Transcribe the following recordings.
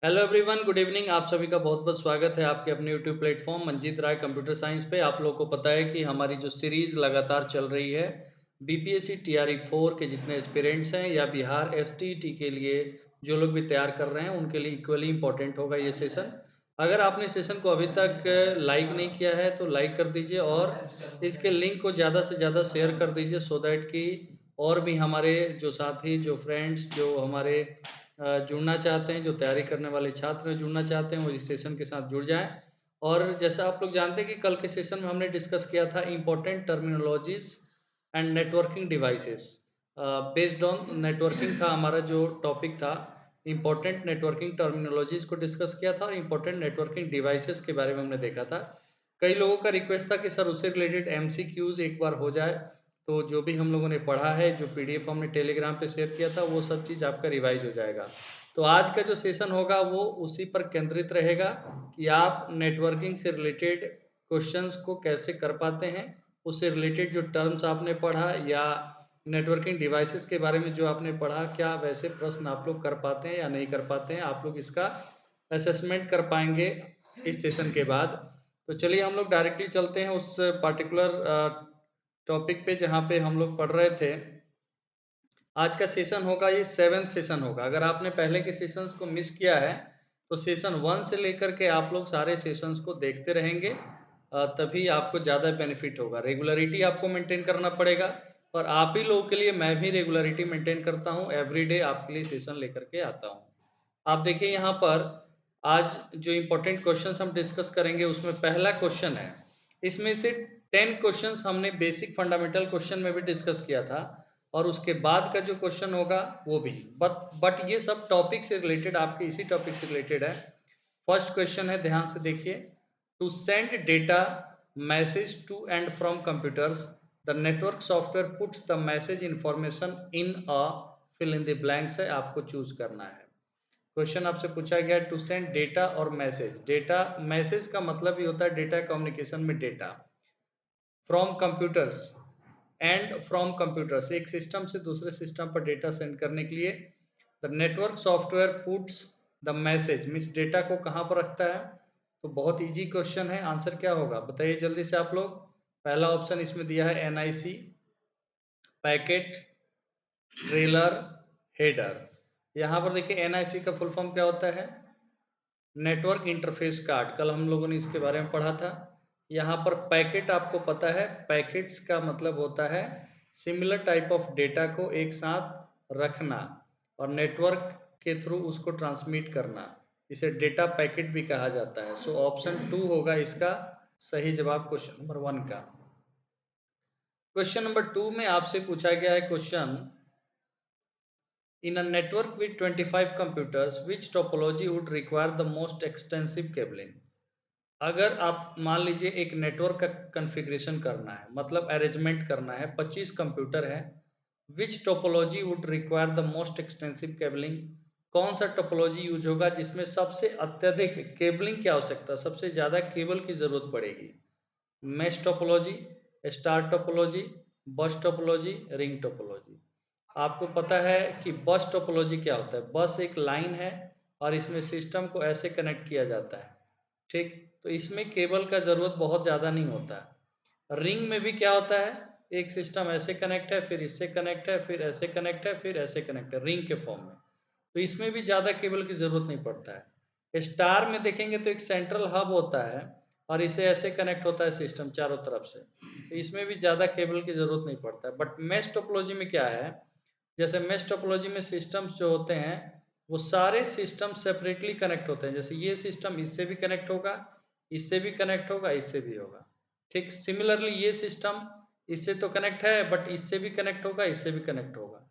Hello everyone, good evening. आप सभी का बहुत बहुत स्वागत है आपके अपने यूट्यूब प्लेटफॉर्म मंजीत राय कंप्यूटर साइंस पे। आप लोगों को पता है कि हमारी जो सीरीज़ लगातार चल रही है बीपीएससी टीआरई 4 के जितने एस्पिरेंट्स हैं या बिहार एसटीईटी के लिए जो लोग भी तैयार कर रहे हैं उनके लिए इक्वली इम्पोर्टेंट होगा ये सेशन। अगर आपने सेशन को अभी तक लाइक नहीं किया है तो लाइक कर दीजिए और इसके लिंक को ज़्यादा से ज़्यादा शेयर कर दीजिए सो दैट कि और भी हमारे जो साथी, जो फ्रेंड्स, जो हमारे जुड़ना चाहते हैं, जो तैयारी करने वाले छात्र जुड़ना चाहते हैं, वो इस सेशन के साथ जुड़ जाएँ। और जैसा आप लोग जानते हैं कि कल के सेशन में हमने डिस्कस किया था important terminologies and networking devices. Based on networking था हमारा जो टॉपिक था, इम्पोर्टेंट नेटवर्किंग टर्मिनोलॉजीज़ को डिस्कस किया था और इम्पोर्टेंट नेटवर्किंग डिवाइसेस के बारे में हमने देखा था। कई लोगों का रिक्वेस्ट था कि सर उससे रिलेटेड एमसीक्यूज़ एक बार हो जाए, तो जो भी हम लोगों ने पढ़ा है, जो पीडीएफ हमने टेलीग्राम पे शेयर किया था, वो सब चीज़ आपका रिवाइज़ हो जाएगा। तो आज का जो सेशन होगा वो उसी पर केंद्रित रहेगा कि आप नेटवर्किंग से रिलेटेड क्वेश्चंस को कैसे कर पाते हैं, उससे रिलेटेड जो टर्म्स आपने पढ़ा या नेटवर्किंग डिवाइसेस के बारे में जो आपने पढ़ा, क्या वैसे प्रश्न आप लोग कर पाते हैं या नहीं कर पाते हैं, आप लोग इसका असेसमेंट कर पाएँगे इस सेशन के बाद। तो चलिए हम लोग डायरेक्टली चलते हैं उस पार्टिकुलर टॉपिक पे जहाँ पे हम लोग पढ़ रहे थे। आज का सेशन होगा, ये 7th सेशन होगा। अगर आपने पहले के सेशंस को मिस किया है, तो सेशन 1 से लेकर के आप लोग सारे सेशंस को देखते रहेंगे, तभी आपको ज़्यादा बेनिफिट होगा। रेगुलरिटी आपको मेंटेन करना पड़ेगा और आप ही लोगों के लिए मैं भी रेगुलरिटी मेंटेन करता हूँ, एवरीडे आपके लिए सेशन लेकर के आता हूँ। आप देखिए यहाँ पर आज जो इम्पोर्टेंट क्वेश्चंस हम डिस्कस करेंगे उसमें पहला क्वेश्चन है। इसमें से 10 क्वेश्चंस हमने बेसिक फंडामेंटल क्वेश्चन में भी डिस्कस किया था और उसके बाद का जो क्वेश्चन होगा वो भी। बट ये सब टॉपिक से रिलेटेड, आपके इसी टॉपिक से रिलेटेड है। फर्स्ट क्वेश्चन है, ध्यान से देखिए। To send data message to and from computers, the network software puts the message information in a fill in the blanks है, आपको चूज करना है। क्वेश्चन आपसे पूछा गया टू सेंड डेटा और मैसेज। डेटा, मैसेज का मतलब ही होता है डेटा कम्युनिकेशन में data. From computers and from computers, एक सिस्टम से दूसरे सिस्टम पर डेटा सेंड करने के लिए the network software puts the message, means data को कहाँ पर रखता है। तो बहुत इजी क्वेश्चन है, आंसर क्या होगा बताइए जल्दी से आप लोग। पहला ऑप्शन इसमें दिया है एनआईसी, पैकेट, ट्रेलर, हेडर। यहाँ पर देखिए एनआईसी का फुल फॉर्म क्या होता है, नेटवर्क इंटरफेस कार्ड। कल हम लोगों ने इसके बारे में पढ़ा था। यहाँ पर पैकेट आपको पता है, पैकेट्स का मतलब होता है सिमिलर टाइप ऑफ डेटा को एक साथ रखना और नेटवर्क के थ्रू उसको ट्रांसमिट करना, इसे डेटा पैकेट भी कहा जाता है। सो ऑप्शन 2 होगा इसका सही जवाब क्वेश्चन नंबर 1 का। क्वेश्चन नंबर 2 में आपसे पूछा गया है question, in a network with 25 computers, which topology would require the most extensive cabling? अगर आप मान लीजिए एक नेटवर्क का कॉन्फ़िगरेशन करना है, मतलब अरेंजमेंट करना है, 25 कंप्यूटर है, which topology would require the most extensive cabling? कौन सा टोपोलॉजी यूज होगा जिसमें सबसे अत्यधिक केबलिंग की आवश्यकता, सबसे ज़्यादा केबल की ज़रूरत पड़ेगी? मेश टोपोलॉजी, स्टार टोपोलॉजी, बस टोपोलॉजी, रिंग टोपोलॉजी। आपको पता है कि बस टोपोलॉजी क्या होता है। बस एक लाइन है और इसमें सिस्टम को ऐसे कनेक्ट किया जाता है, ठीक। तो इसमें केबल का ज़रूरत बहुत ज़्यादा नहीं होता है। रिंग में भी क्या होता है, एक सिस्टम ऐसे कनेक्ट है, फिर इससे कनेक्ट है, फिर ऐसे कनेक्ट है, फिर ऐसे कनेक्ट है, रिंग के फॉर्म में। तो इसमें भी ज़्यादा केबल की ज़रूरत नहीं पड़ता है। स्टार में देखेंगे तो एक सेंट्रल हब होता है और इसे ऐसे कनेक्ट होता है सिस्टम चारों तरफ से, तो इसमें भी ज़्यादा केबल की ज़रूरत नहीं पड़ता है। बट मेश टोपोलॉजी में क्या है, जैसे मेश टोपोलॉजी में सिस्टम्स जो होते हैं वो सारे सिस्टम सेपरेटली कनेक्ट होते हैं। जैसे ये सिस्टम इससे भी कनेक्ट होगा, इससे भी कनेक्ट होगा, इससे भी होगा, ठीक। सिमिलरली ये सिस्टम इससे तो कनेक्ट है बट इससे भी कनेक्ट होगा, इससे भी कनेक्ट होगा,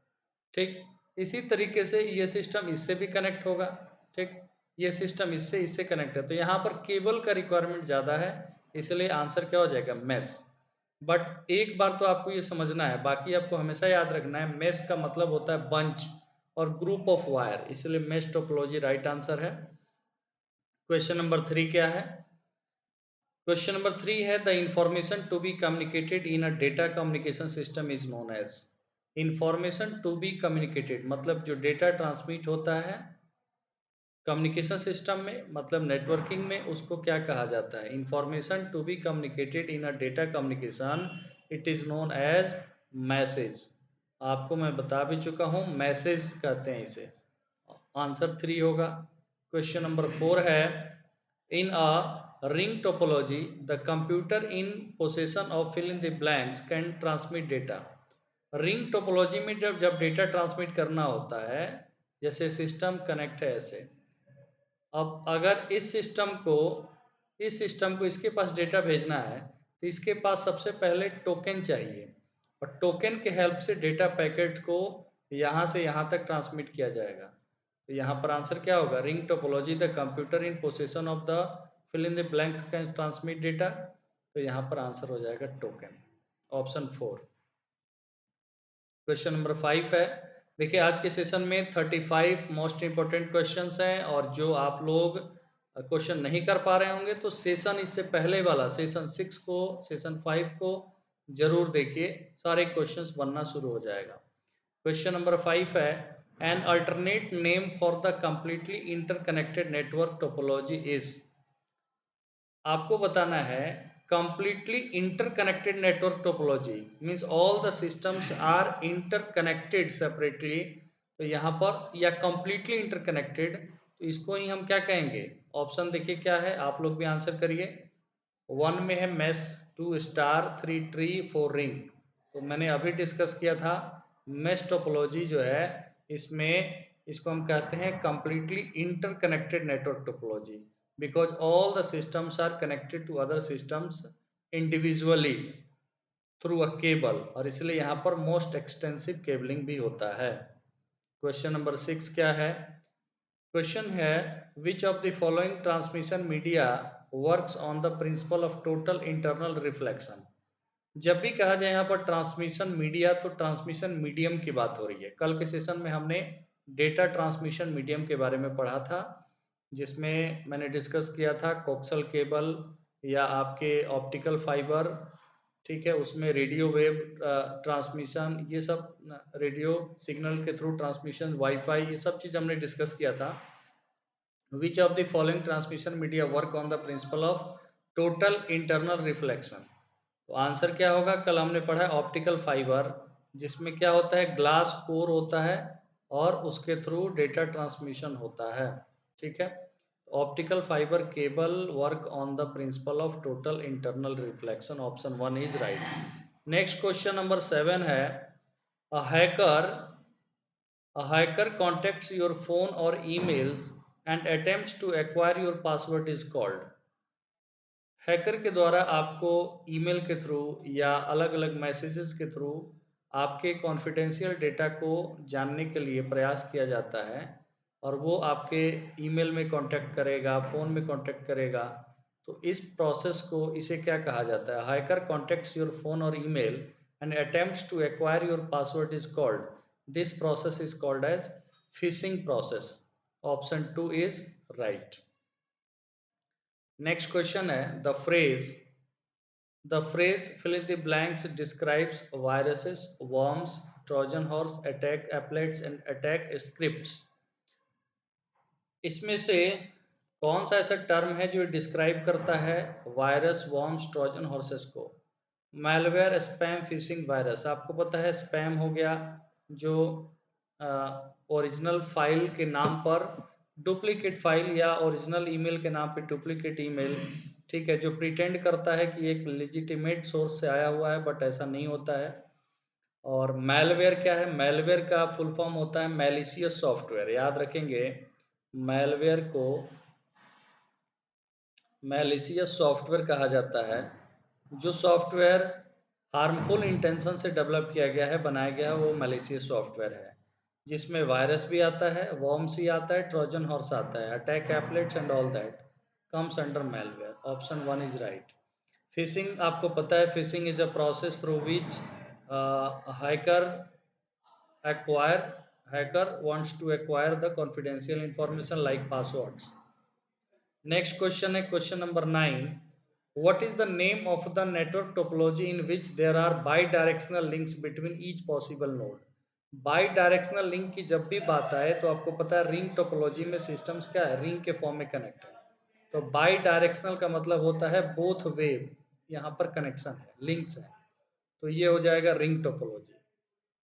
ठीक। इसी तरीके से ये सिस्टम इससे भी कनेक्ट होगा, ठीक। ये सिस्टम इससे इससे कनेक्ट है, तो यहाँ पर केबल का रिक्वायरमेंट ज़्यादा है, इसलिए आंसर क्या हो जाएगा, मेश। बट एक बार तो आपको ये समझना है, बाकी आपको हमेशा याद रखना है, मेश का मतलब होता है बंच और ग्रुप ऑफ वायर, इसलिए मेश टोपोलॉजी राइट आंसर है। क्वेश्चन नंबर 3 क्या है? क्वेश्चन नंबर 3 है, the information to be communicated in a data communication system is known as. Information to be communicated मतलब जो डेटा ट्रांसमिट होता है कम्युनिकेशन सिस्टम में मतलब नेटवर्किंग में उसको क्या कहा जाता है? Information to be communicated in a data communication it is known as message. आपको मैं बता भी चुका हूँ, मैसेज कहते हैं इसे। आंसर 3 होगा। क्वेश्चन नंबर 4 है, in a ring topology the computer in possession of fill in the blanks can transmit data. Ring topology में जब जब डेटा ट्रांसमिट करना होता है, जैसे सिस्टम कनेक्ट है ऐसे, अब अगर इस सिस्टम को इसके पास डेटा भेजना है, तो इसके पास सबसे पहले टोकन चाहिए, और टोकन के हेल्प से डेटा पैकेट को यहाँ से यहाँ तक ट्रांसमिट किया जाएगा। तो यहाँ पर आंसर क्या होगा? Ring topology the computer in possession of the fill in the blanks can transmit data. तो यहाँ पर आंसर हो जाएगा टोकन, ऑप्शन 4। क्वेश्चन नंबर 5 है। देखिए आज के सेशन में 35 मोस्ट इंपॉर्टेंट क्वेश्चंस हैं, और जो आप लोग क्वेश्चन नहीं कर पा रहे होंगे तो सेशन इससे पहले वाला सेशन 6 को, सेशन 5 को जरूर देखिए, सारे क्वेश्चंस बनना शुरू हो जाएगा। क्वेश्चन नंबर 5 है, an alternate name for the completely interconnected network topology is. आपको बताना है completely interconnected network topology means all the systems are interconnected separately। तो यहाँ पर या completely interconnected, तो इसको ही हम क्या कहेंगे? ऑप्शन देखिए क्या है, आप लोग भी आंसर करिए। 1 में है मेश, 2 स्टार, 3 ट्री, 4 रिंग। तो मैंने अभी डिस्कस किया था, मेश टोपोलॉजी जो है इसमें इसको हम कहते हैं completely interconnected network topology because all the systems are connected to other systems individually through a cable, और इसलिए यहाँ पर मोस्ट एक्सटेंसिव केबलिंग भी होता है। क्वेश्चन नंबर 6 क्या है? क्वेश्चन है, which of the following transmission media works on the principle of total internal reflection. जब भी कहा जाए यहाँ पर ट्रांसमिशन मीडिया, तो ट्रांसमिशन मीडियम की बात हो रही है। कल के सेशन में हमने डेटा ट्रांसमिशन मीडियम के बारे में पढ़ा था, जिसमें मैंने डिस्कस किया था कोक्सल केबल या आपके ऑप्टिकल फाइबर, ठीक है, उसमें रेडियो वेव ट्रांसमिशन, ये सब रेडियो सिग्नल के थ्रू ट्रांसमिशन, वाईफाई, ये सब चीज़ हमने डिस्कस किया था। विच of the following transmission media work on the principle of total internal reflection. तो आंसर क्या होगा? कल हमने पढ़ा है ऑप्टिकल फाइबर, जिसमें क्या होता है, ग्लास कोर होता है और उसके थ्रू डेटा ट्रांसमिशन होता है, ठीक है। Optical fibre cable work on the principle of total internal reflection, option 1 is right. Next question number 7 है, अ hacker contacts your phone or emails and attempts to acquire your password is called। Hacker के द्वारा आपको email के through या अलग अलग messages के through आपके कॉन्फिडेंशियल डेटा को जानने के लिए प्रयास किया जाता है, और वो आपके ईमेल में कांटेक्ट करेगा, फ़ोन में कांटेक्ट करेगा। तो इस प्रोसेस को, इसे क्या कहा जाता है? हैकर कॉन्टेक्ट्स योर फ़ोन और email and attempts to acquire your password is called, this process is called as phishing process, option 2 is right. Next question है, the phrase fill in the blanks describes viruses, worms, Trojan horse attack applets and attack scripts। इसमें से कौन सा ऐसा term है जो describe करता है वायरस, वॉर्म्स, ट्रोजन हॉर्सेस को? Malware, spam, fishing virus. आपको पता है स्पैम हो गया जो ओरिजिनल फाइल के नाम पर डुप्लीकेट फाइल या ओरिजिनल ईमेल के नाम पे डुप्लीकेट ईमेल, ठीक है, जो प्रिटेंड करता है कि एक लेजिटिमेट सोर्स से आया हुआ है, बट ऐसा नहीं होता है। और मैलवेयर क्या है? मैलवेयर का फुल फॉर्म होता है मैलिशियस सॉफ्टवेयर। याद रखेंगे, मैलवेयर को मैलिशियस सॉफ्टवेयर कहा जाता है। जो सॉफ्टवेयर हार्मफुल इंटेंशन से डेवलप किया गया है, बनाया गया है, वो मैलिशियस सॉफ्टवेयर है, जिसमें वायरस भी आता है, वॉर्म्स भी आता है, ट्रोजन हॉर्स आता है, attack एप्लेट्स and all that comes under malware, option 1 is right. Fishing आपको पता है, fishing is a process through which hacker acquire hacker wants to acquire the confidential information like passwords। Next question है question number 9, what is the name of the network topology in which there are bidirectional links between each possible node। By directional link की जब भी बात आए तो आपको पता है रिंग टोपोलॉजी में सिस्टम्स क्या है, रिंग के फॉर्म में कनेक्ट है। तो बाई डायरेक्शनल का मतलब होता है बोथ वे, यहाँ पर कनेक्शन है, लिंक्स है, तो ये हो जाएगा रिंग टोपोलॉजी।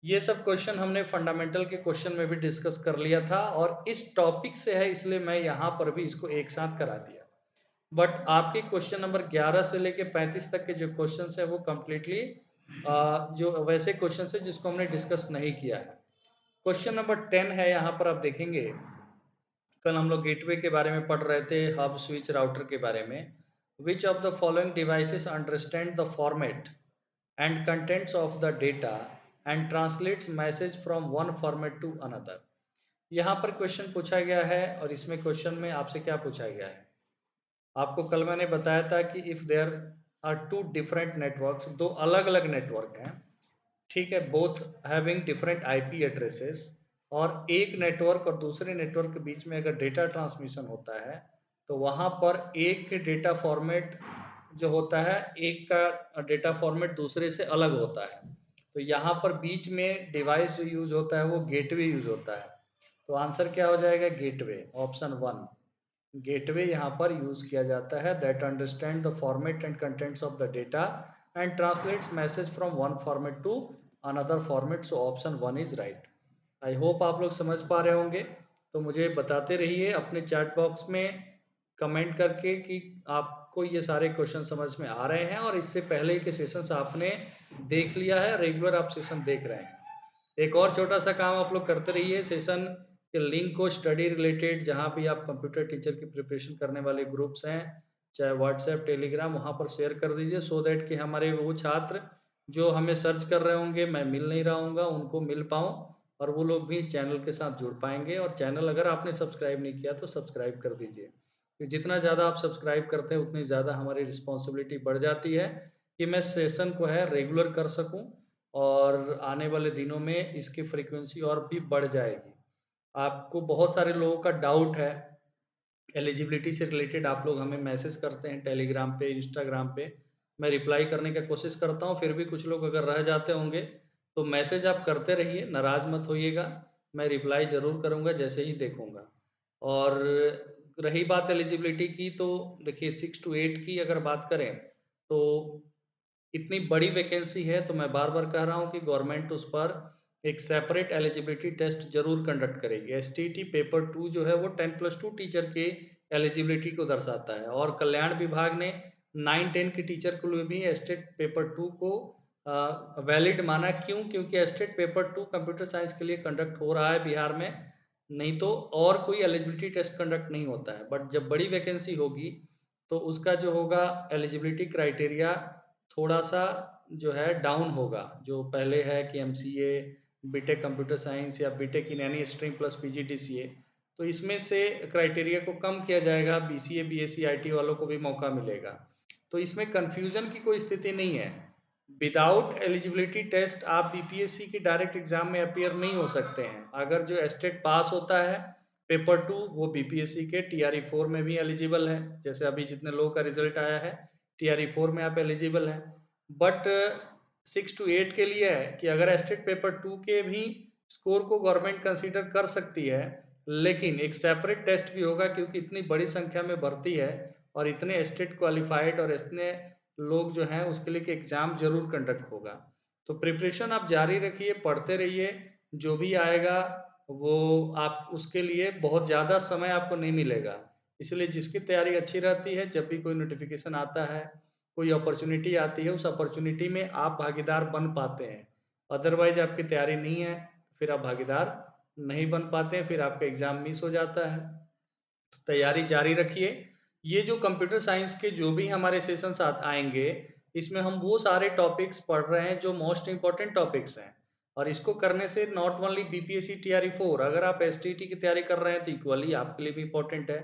ये सब क्वेश्चन हमने फंडामेंटल के क्वेश्चन में भी डिस्कस कर लिया था और इस टॉपिक से है इसलिए मैं यहाँ पर भी इसको एक साथ करा दिया। बट आपके क्वेश्चन नंबर 11 से लेके 35 तक के जो क्वेश्चन है वो कम्प्लीटली जो वैसे क्वेश्चन है जिसको हमने डिस्कस नहीं किया है। क्वेश्चन नंबर 10 है, यहाँ पर आप देखेंगे कल हम लोग गेटवे के बारे में पढ़ रहे थे, हब स्विच राउटर के बारे में। Which of the following devices understand the format and contents of the data and translates message from one format to another. यहाँ पर क्वेश्चन पूछा गया है और इसमें क्वेश्चन में आपसे क्या पूछा गया है, आपको कल मैंने बताया था कि if there are two different networks, दो अलग अलग नेटवर्क हैं, ठीक है, both having different IP addresses, और एक नेटवर्क और दूसरे नेटवर्क के बीच में अगर डेटा ट्रांसमिशन होता है तो वहाँ पर एक के डेटा फॉर्मेट जो होता है, एक का डेटा फॉर्मेट दूसरे से अलग होता है। तो यहाँ पर बीच में डिवाइस जो यूज होता है वो गेटवे यूज होता है। तो आंसर क्या हो जाएगा, गेटवे, ऑप्शन 1। गेटवे यहाँ पर यूज किया जाता है, that understand the format and contents of the data and translates message from one format to another format, so option 1 is right. I hope आप लोग समझ पा रहे होंगे। तो मुझे बताते रहिए अपने चैट बॉक्स में कमेंट करके कि आपको ये सारे क्वेश्चन समझ में आ रहे हैं और इससे पहले के सेशंस आपने देख लिया है, रेगुलर आप सेशन देख रहे हैं। एक और छोटा सा काम आप लोग करते रहिए, सेशन के लिंक को स्टडी रिलेटेड जहाँ भी आप कंप्यूटर टीचर की प्रिपरेशन करने वाले ग्रुप्स हैं, चाहे व्हाट्सएप टेलीग्राम, वहाँ पर शेयर कर दीजिए, सो दैट कि हमारे वो छात्र जो हमें सर्च कर रहे होंगे, मैं मिल नहीं रहा हूँगा, उनको मिल पाऊँ और वो लोग भी इस चैनल के साथ जुड़ पाएंगे। और चैनल अगर आपने सब्सक्राइब नहीं किया तो सब्सक्राइब कर दीजिए, तो जितना ज़्यादा आप सब्सक्राइब करते हैं उतनी ज़्यादा हमारी रिस्पॉन्सिबिलिटी बढ़ जाती है कि मैं सेशन को है रेगुलर कर सकूँ और आने वाले दिनों में इसकी फ्रीक्वेंसी और भी बढ़ जाएगी। आपको बहुत सारे लोगों का डाउट है एलिजिबिलिटी से रिलेटेड, आप लोग हमें मैसेज करते हैं टेलीग्राम पे, इंस्टाग्राम पे, मैं रिप्लाई करने का कोशिश करता हूँ, फिर भी कुछ लोग अगर रह जाते होंगे तो मैसेज आप करते रहिए, नाराज़ मत होइएगा, मैं रिप्लाई ज़रूर करूँगा जैसे ही देखूँगा। और रही बात एलिजिबिलिटी की, तो देखिए 6 टू 8 की अगर बात करें तो इतनी बड़ी वैकेंसी है तो मैं बार-बार कह रहा हूँ कि गवर्नमेंट उस पर एक सेपरेट एलिजिबिलिटी टेस्ट ज़रूर कंडक्ट करेगी। एसटीईटी पेपर 2 जो है वो 10+2 टीचर के एलिजिबिलिटी को दर्शाता है और कल्याण विभाग ने 9-10 के टीचर के लिए भी एस्टेट पेपर 2 को वैलिड माना। क्यों? क्योंकि एस्टेट पेपर 2 कंप्यूटर साइंस के लिए कंडक्ट हो रहा है बिहार में, नहीं तो और कोई एलिजिबिलिटी टेस्ट कंडक्ट नहीं होता है। बट जब बड़ी वैकेंसी होगी तो उसका जो होगा एलिजिबिलिटी क्राइटेरिया थोड़ा-सा जो है डाउन होगा। जो पहले है कि एमसीए, बीटेक कंप्यूटर साइंस या BTech in any stream plus PGDCA, तो इसमें से क्राइटेरिया को कम किया जाएगा, बीसीए, बीएससी, आईटी वालों को भी मौका मिलेगा। तो इसमें कन्फ्यूज़न की कोई स्थिति नहीं है। विदाउट एलिजिबिलिटी टेस्ट आप बीपीएससी के डायरेक्ट एग्ज़ाम में अपीयर नहीं हो सकते हैं। अगर जो एस्टेट पास होता है पेपर 2 वो बीपीएससी के टीआरई 4 में भी एलिजिबल है। जैसे अभी जितने लोगों का रिज़ल्ट आया है, टीआरई 4 में आप एलिजिबल हैं। बट 6 टू 8 के लिए है कि अगर एस्टेट पेपर 2 के भी स्कोर को गवर्नमेंट कंसीडर कर सकती है, लेकिन एक सेपरेट टेस्ट भी होगा क्योंकि इतनी बड़ी संख्या में भर्ती है और इतने एस्टेट क्वालिफाइड और इतने लोग जो हैं उसके लिए एक एग्ज़ाम ज़रूर कंडक्ट होगा। तो प्रिपरेशन आप जारी रखिए, पढ़ते रहिए, जो भी आएगा वो आप उसके लिए बहुत ज़्यादा समय आपको नहीं मिलेगा। इसलिए जिसकी तैयारी अच्छी रहती है, जब भी कोई नोटिफ़िकेशन आता है, कोई अपॉर्च्युनिटी आती है, उस अपॉर्च्युनिटी में आप भागीदार बन पाते हैं। अदरवाइज़ आपकी तैयारी नहीं है, फिर आप भागीदार नहीं बन पाते हैं, फिर आपका एग्ज़ाम मिस हो जाता है। तो तैयारी जारी रखिए। ये जो कंप्यूटर साइंस के जो भी हमारे सेशंस आएँगे, इसमें हम वो सारे टॉपिक्स पढ़ रहे हैं जो मोस्ट इम्पोर्टेंट टॉपिक्स हैं। और इसको करने से नॉट ओनली बीपीएससी टीआरई 4, अगर आप एसटीईटी की तैयारी कर रहे हैं तो इक्वली आपके लिए भी इम्पोर्टेंट है।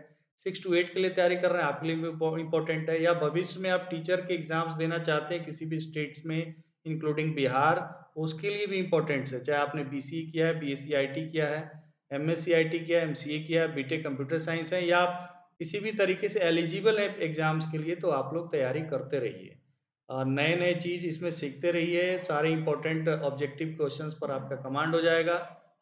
6 टू 8 के लिए तैयारी कर रहे हैं आपके लिए भी इम्पोर्टेंट है, या भविष्य में आप टीचर के एग्ज़ाम्स देना चाहते हैं किसी भी स्टेट्स में इंक्लूडिंग बिहार, उसके लिए भी इम्पोर्टेंट है। चाहे आपने बीसीए किया है, बीएससी आईटी किया है, एमएससी आईटी किया है, एमसीए किया है, बीटेक कंप्यूटर साइंस है, या आप किसी भी तरीके से एलिजिबल हैं एग्ज़ाम्स के लिए, तो आप लोग तैयारी करते रहिए। नए नए चीज़ इसमें सीखते रहिए, सारे इंपॉर्टेंट ऑब्जेक्टिव क्वेश्चंस पर आपका कमांड हो जाएगा,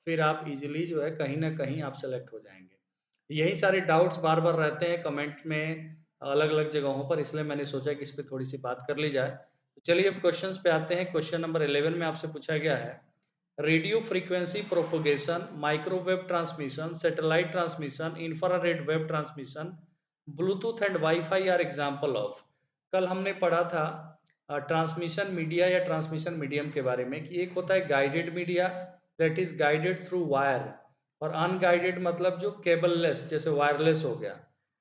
फिर आप इजीली जो है कहीं ना कहीं आप सेलेक्ट हो जाएंगे। यही सारे डाउट्स बार बार रहते हैं कमेंट में अलग अलग जगहों पर, इसलिए मैंने सोचा कि इस पर थोड़ी सी बात कर ली जाए। तो चलिए अब क्वेश्चंस पे आते हैं। क्वेश्चन नंबर 11 में आपसे पूछा गया है, radio frequency propagation, microwave transmission, satellite transmission, infrared wave transmission, bluetooth and wifi are example of. कल हमने पढ़ा था ट्रांसमिशन मीडिया या ट्रांसमिशन मीडियम के बारे में कि एक होता है guided media, that is guided through wire, और अनगाइडेड मतलब जो केबललेस जैसे वायरलेस हो गया।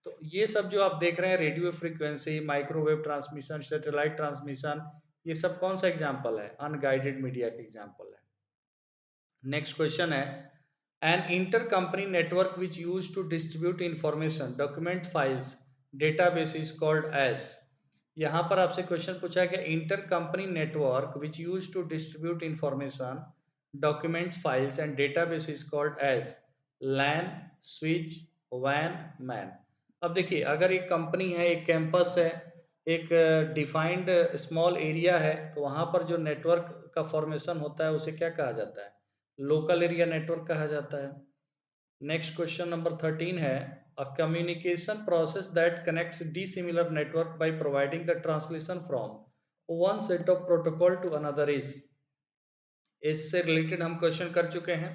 तो ये सब जो आप देख रहे हैं, radio frequency, microwave transmission, satellite transmission, ये सब कौन सा एग्जाम्पल है? अनगाइडेड मीडिया के एग्जाम्पल है। नेक्स्ट क्वेश्चन है, an inter company network which use to distribute information, document files, database is called as. यहाँ पर आपसे क्वेश्चन पूछा है कि inter company network which use to distribute information, documents files and database is called as LAN, switch, वैन, MAN. अब देखिए, अगर एक कंपनी है, एक कैंपस है, एक डिफाइंड स्मॉल एरिया है, तो वहाँ पर जो नेटवर्क का फॉर्मेशन होता है उसे क्या कहा जाता है? लोकल एरिया नेटवर्क कहा जाता है। नेक्स्ट क्वेश्चन नंबर 13 है, a communication process that connects dissimilar network by providing the translation from one set of protocol to another is. इससे रिलेटेड हम क्वेश्चन कर चुके हैं।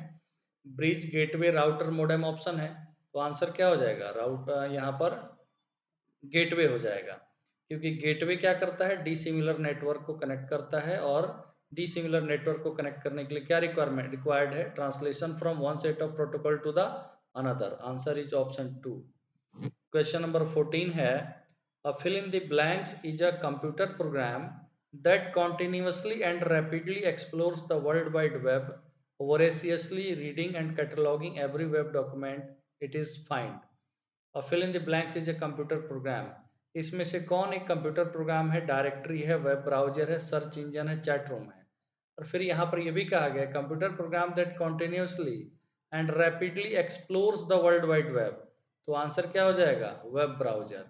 Bridge, gateway, router, modem option है, तो आंसर क्या हो जाएगा? राउटर यहाँ पर गेटवे हो जाएगा, क्योंकि गेटवे क्या करता है? डिसिमिलर नेटवर्क को कनेक्ट करता है, और डिसिमिलर नेटवर्क को कनेक्ट करने के लिए क्या रिक्वायर्ड है? Translation from one set of protocol to the another. Answer is option 2। Question number 14 है, a fill in the blanks is a computer program that continuously and rapidly explores the world wide web, voraciously reading and cataloging every web document it is find। और fill in the blanks is a computer program. इसमें से कौन एक computer program है? Directory है, web browser है, search engine है, chat room है। और फिर यहाँ पर यह भी कहा गया, computer program that continuously and rapidly explores the world wide web. तो आंसर क्या हो जाएगा? Web browser.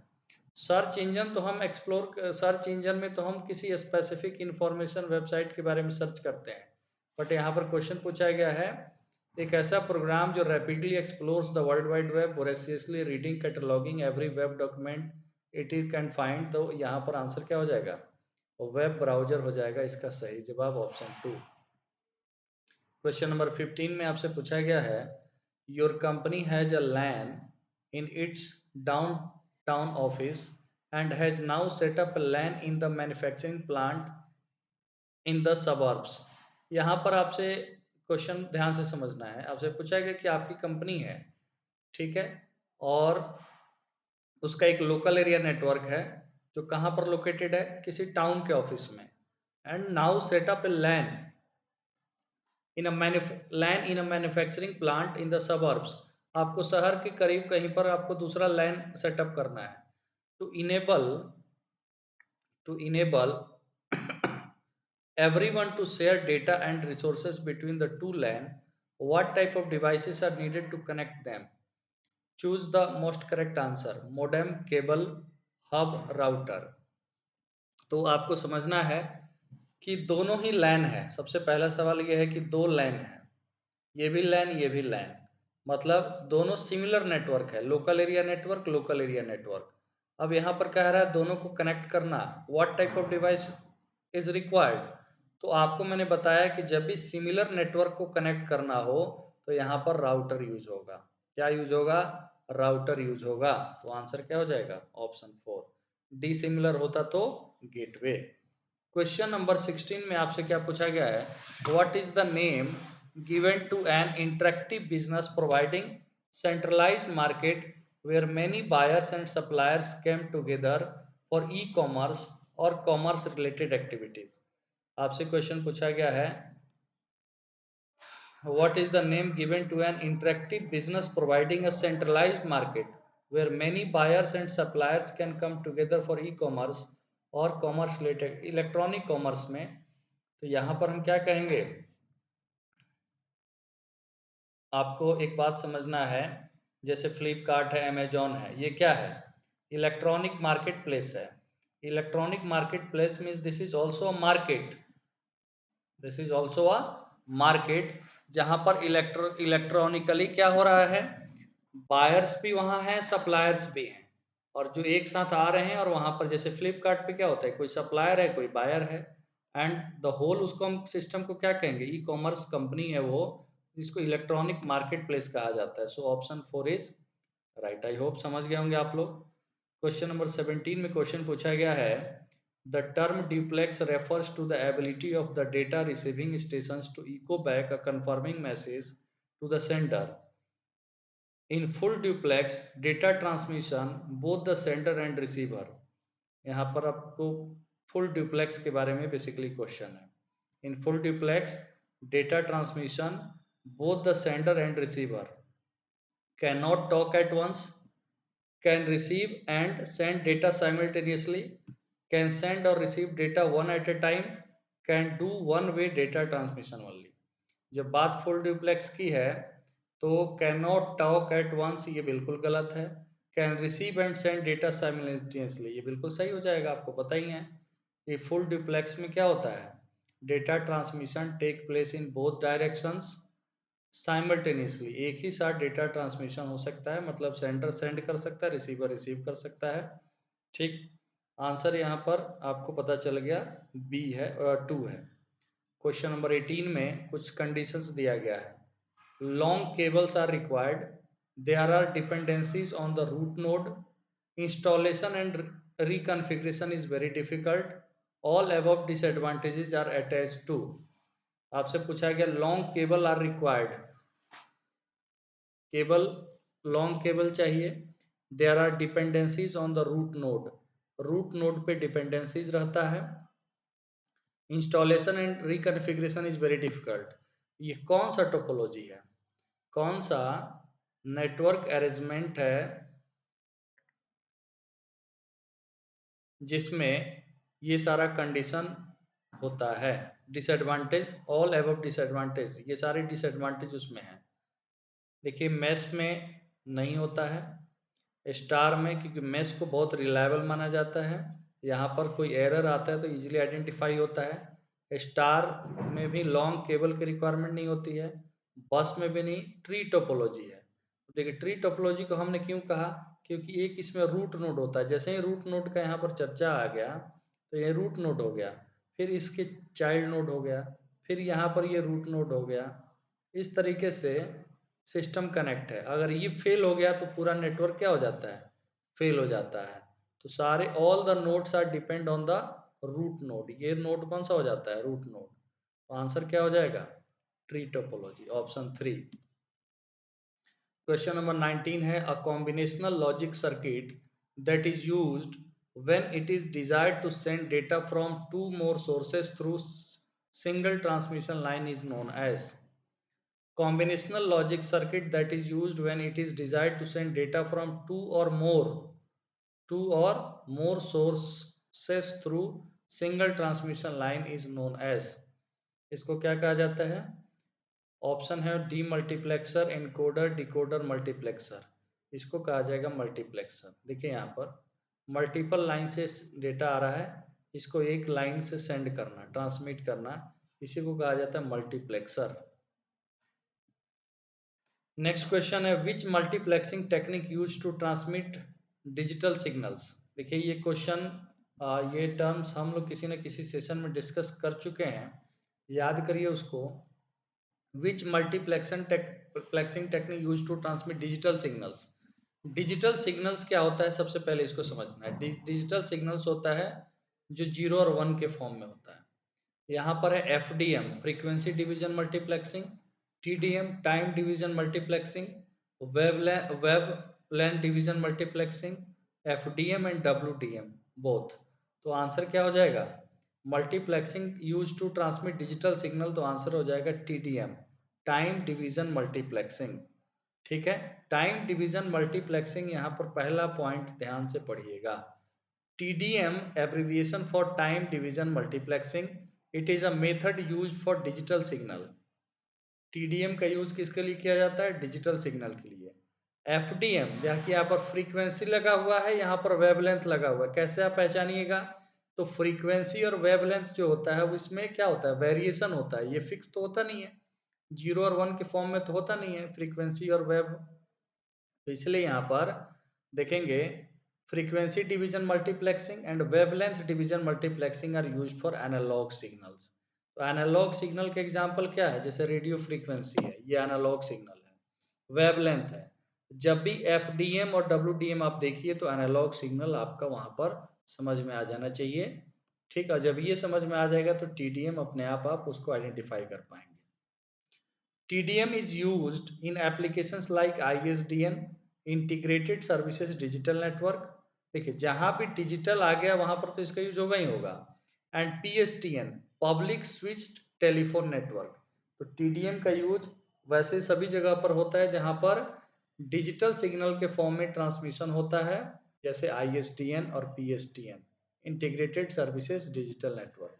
सर्च इंजन तो हम सर्च इंजन में तो हम किसी स्पेसिफिक इंफॉर्मेशन वेबसाइट के बारे में सर्च करते हैं, बट यहाँ पर क्वेश्चन पूछा गया है एक ऐसा प्रोग्राम जो rapidly explores the world wide web, voraciously reading, cataloging every web document it is can find. तो यहाँ पर आंसर क्या हो जाएगा? वेब ब्राउजर हो जाएगा इसका सही जवाब, ऑप्शन 2। क्वेश्चन नंबर 15 में आपसे पूछा गया है, your company has a LAN in its downtown office and has now set up LAN in the manufacturing plant in the suburbs. यहाँ पर आपसे क्वेश्चन ध्यान से समझना है। आपसे पूछा गया कि आपकी कंपनी है, ठीक है, और उसका एक लोकल एरिया नेटवर्क है जो कहाँ पर लोकेटेड है? किसी टाउन के ऑफिस में। And now setup a LAN in a manufacturing plant in the suburbs. आपको शहर के करीब कहीं पर आपको दूसरा लैन सेटअप करना है। To enable everyone to share data and resources between the two LAN, what type of devices are needed to connect them? Choose the most correct answer, modem, cable, hub, router। तो आपको समझना है कि दोनों ही LAN है। सबसे पहला सवाल यह है कि दो LAN है, ये भी LAN, ये भी LAN, मतलब दोनों सिमिलर नेटवर्क है, local area network, local area network. अब यहाँ पर कह रहा है दोनों को कनेक्ट करना, what type of device is required. तो आपको मैंने बताया कि जब भी सिमिलर नेटवर्क को कनेक्ट करना हो तो यहाँ पर राउटर यूज होगा। क्या यूज होगा? राउटर यूज होगा। तो आंसर क्या हो जाएगा? ऑप्शन 4। डिसिमिलर होता तो गेटवे। क्वेश्चन नंबर 16 में आपसे क्या पूछा गया है, what is the name given to an interactive business providing centralised market where many buyers and suppliers came together for e commerce और कॉमर्स रिलेटेड एक्टिविटीज। आपसे क्वेश्चन पूछा गया है, what is the name given to an interactive business providing a centralized market where many buyers and suppliers can come together for e-commerce और commerce related electronic commerce में। तो यहाँ पर हम क्या कहेंगे? आपको एक बात समझना है, जैसे फ्लिपकार्ट है, अमेजॉन है, ये क्या है? इलेक्ट्रॉनिक मार्केट प्लेस है। Electronic marketplace means this is also a market. This is also a market जहां पर इलेक्ट्रॉनिकली क्या हो रहा है, बायर्स भी वहां हैं, सप्लायर्स भी हैं, और जो एक साथ आ रहे हैं, और वहां पर जैसे फ्लिपकार्ट पे क्या होता है, कोई सप्लायर है कोई बायर है, एंड द होल उसको हम सिस्टम को क्या कहेंगे, ई कॉमर्स कंपनी है वो, जिसको इलेक्ट्रॉनिक मार्केट प्लेस कहा जाता है। So option 4 is right. I hope समझ गए होंगे आप लोग। क्वेश्चन नंबर 17 में क्वेश्चन पूछा गया है, the term duplex refers to the ability of the data receiving stations to echo back a confirming message to the sender. In full duplex data transmission, both the sender and receiver, यहाँ पर आपको full duplex के बारे में basically question है। In full duplex data transmission, both the sender and receiver can not talk at once, can receive and send data simultaneously, can send or receive data one at a time, can do one way data transmission only। जब बात full duplex की है तो can not talk at once ये बिल्कुल गलत है, can receive and send data simultaneously ये बिल्कुल सही हो जाएगा, आपको पता ही है। ये फुल ड्यूप्लेक्स में क्या होता है, data transmission take place in both directions simultaneously, एक ही साथ डेटा ट्रांसमिशन हो सकता है, मतलब सेंडर सेंड कर सकता है, रिसीवर रिसीव कर सकता है। ठीक, आंसर यहाँ पर आपको पता चल गया, बी है और 2 है। क्वेश्चन नंबर 18 में कुछ कंडीशंस दिया गया है। Long cables are required, there are dependencies on the root node, installation and reconfiguration is very difficult, all above disadvantages are attached to. आपसे पूछा गया long cable are required, cable long cable चाहिए, there are dependencies on the root node, root node पे dependencies रहता है, installation and reconfiguration is very difficult. ये कौन सा टोपोलॉजी है, कौन सा नेटवर्क अरेंजमेंट है जिसमें ये सारा कंडीशन होता है। डिसएडवांटेज, ऑल अबव डिसएडवांटेज, ये सारे डिसएडवांटेज उसमें हैं। देखिए मैश में नहीं होता है, स्टार में, क्योंकि मैश को बहुत रिलायबल माना जाता है, यहाँ पर कोई एरर आता है तो इजीली आइडेंटिफाई होता है। स्टार में भी लॉन्ग केबल की रिक्वायरमेंट नहीं होती है, बस में भी नहीं। ट्री टोपोलॉजी है, देखिए ट्री टोपोलॉजी को हमने क्यों कहा, क्योंकि एक इसमें रूट नोड होता है, जैसे ही रूट नोड का यहाँ पर चर्चा आ गया तो ये रूट नोड हो गया, फिर इसके चाइल्ड नोड हो गया, फिर यहाँ पर ये रूट नोड हो गया, इस तरीके से सिस्टम कनेक्ट है। अगर ये फेल हो गया तो पूरा नेटवर्क क्या हो जाता है, फेल हो जाता है। तो सारे all the nodes are depend on the root node, ये नोड कौन सा हो जाता है, रूट नोड। तो आंसर क्या हो जाएगा, tree topology, option 3। Question number 19 है, अ combinational logic circuit that is used when it is desired to send data from two more sources through single transmission line is known as। Combinational logic circuit that is used when it is desired to send data from two or more sources through single transmission line is known as। इसको क्या कहा जाता है, option है D multiplexer, encoder, decoder, multiplexer. इसको कहा जाएगा multiplexer. देखिए यहाँ पर मल्टीपल लाइन से डेटा आ रहा है, इसको एक लाइन से सेंड करना, ट्रांसमिट करना, इसी को कहा जाता है मल्टीप्लेक्सर। नेक्स्ट क्वेश्चन है, which multiplexing technique use to transmit digital signals. देखिए ये क्वेश्चन, ये टर्म्स हम लोग किसी न किसी सेशन में डिस्कस कर चुके हैं, याद करिए उसको। Which multiplexing technique use to transmit digital signals. Digital signals क्या होता है, सबसे पहले इसको समझना है। डिजिटल सिग्नल्स होता है जो 0 और 1 के फॉर्म में होता है। यहाँ पर है FDM, frequency division multiplexing, TDM, time division multiplexing, wavelength division multiplexing, FDM and WDM both. तो आंसर क्या हो जाएगा, multiplexing use to transmit digital signal, तो आंसर हो जाएगा TDM, टाइम डिवीजन मल्टीप्लेक्सिंग। ठीक है, टाइम डिवीजन मल्टीप्लेक्सिंग, यहाँ पर पहला पॉइंट ध्यान से पढ़िएगा। TDM abbreviation for time division multiplexing, it is a method used for digital signal। TDM का यूज किसके लिए किया जाता है, डिजिटल सिग्नल के लिए। FDM कि यहाँ पर फ्रीक्वेंसी लगा हुआ है, यहाँ पर वेवलेंथ लगा हुआ है। कैसे आप पहचानिएगा? तो फ्रीक्वेंसी और वेवलेंथ जो होता है वो इसमें क्या होता है, वेरिएशन होता है, ये फिक्स तो होता नहीं है। 0 और 1 के फॉर्म में तो होता नहीं है फ्रीक्वेंसी और वेव। तो इसलिए यहाँ पर देखेंगे frequency division multiplexing and wavelength division multiplexing are used for analog signals. तो एनालॉग सिग्नल के एग्जांपल क्या है? जैसे रेडियो फ्रीक्वेंसी है, ये एनालॉग सिग्नल है। वेवलेंथ है, जब भी FDM और WDM आप देखिए तो एनालॉग सिग्नल आपका वहां पर समझ में आ जाना चाहिए। ठीक है, जब ये समझ में आ जाएगा तो TDM अपने आप उसको आइडेंटिफाई कर पाएंगे। TDM is used in applications like ISDN, Integrated Services Digital Network। देखिए जहां भी डिजिटल आ गया वहां पर तो इसका यूज होगा ही होगा। And PSTN, public switched telephone network. तो TDM का यूज वैसे सभी जगह पर होता है जहां पर डिजिटल सिग्नल के फॉर्म में ट्रांसमिशन होता है, जैसे ISDN और PSTN, integrated services digital network.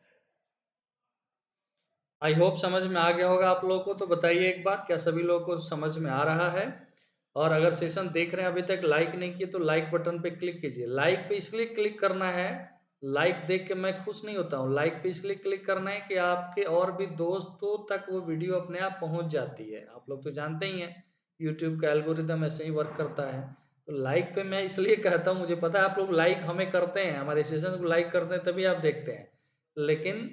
I hope समझ में आ गया होगा आप लोगों को। तो बताइए एक बार, क्या सभी लोगों को समझ में आ रहा है? और अगर सेशन देख रहे हैं अभी तक लाइक नहीं किए तो लाइक बटन पे क्लिक कीजिए। लाइक पे इसलिए क्लिक करना है, लाइक देख के मैं खुश नहीं होता हूँ। लाइक पे इसलिए क्लिक करना है कि आपके और भी दोस्तों तक वो वीडियो अपने आप पहुंच जाती है। आप लोग तो जानते ही हैं यूट्यूब का एल्गोरिदम ऐसे ही वर्क करता है। तो लाइक पे मैं इसलिए कहता हूँ, मुझे पता है आप लोग लाइक हमें करते हैं, हमारे सेशन को लाइक करते हैं तभी आप देखते हैं। लेकिन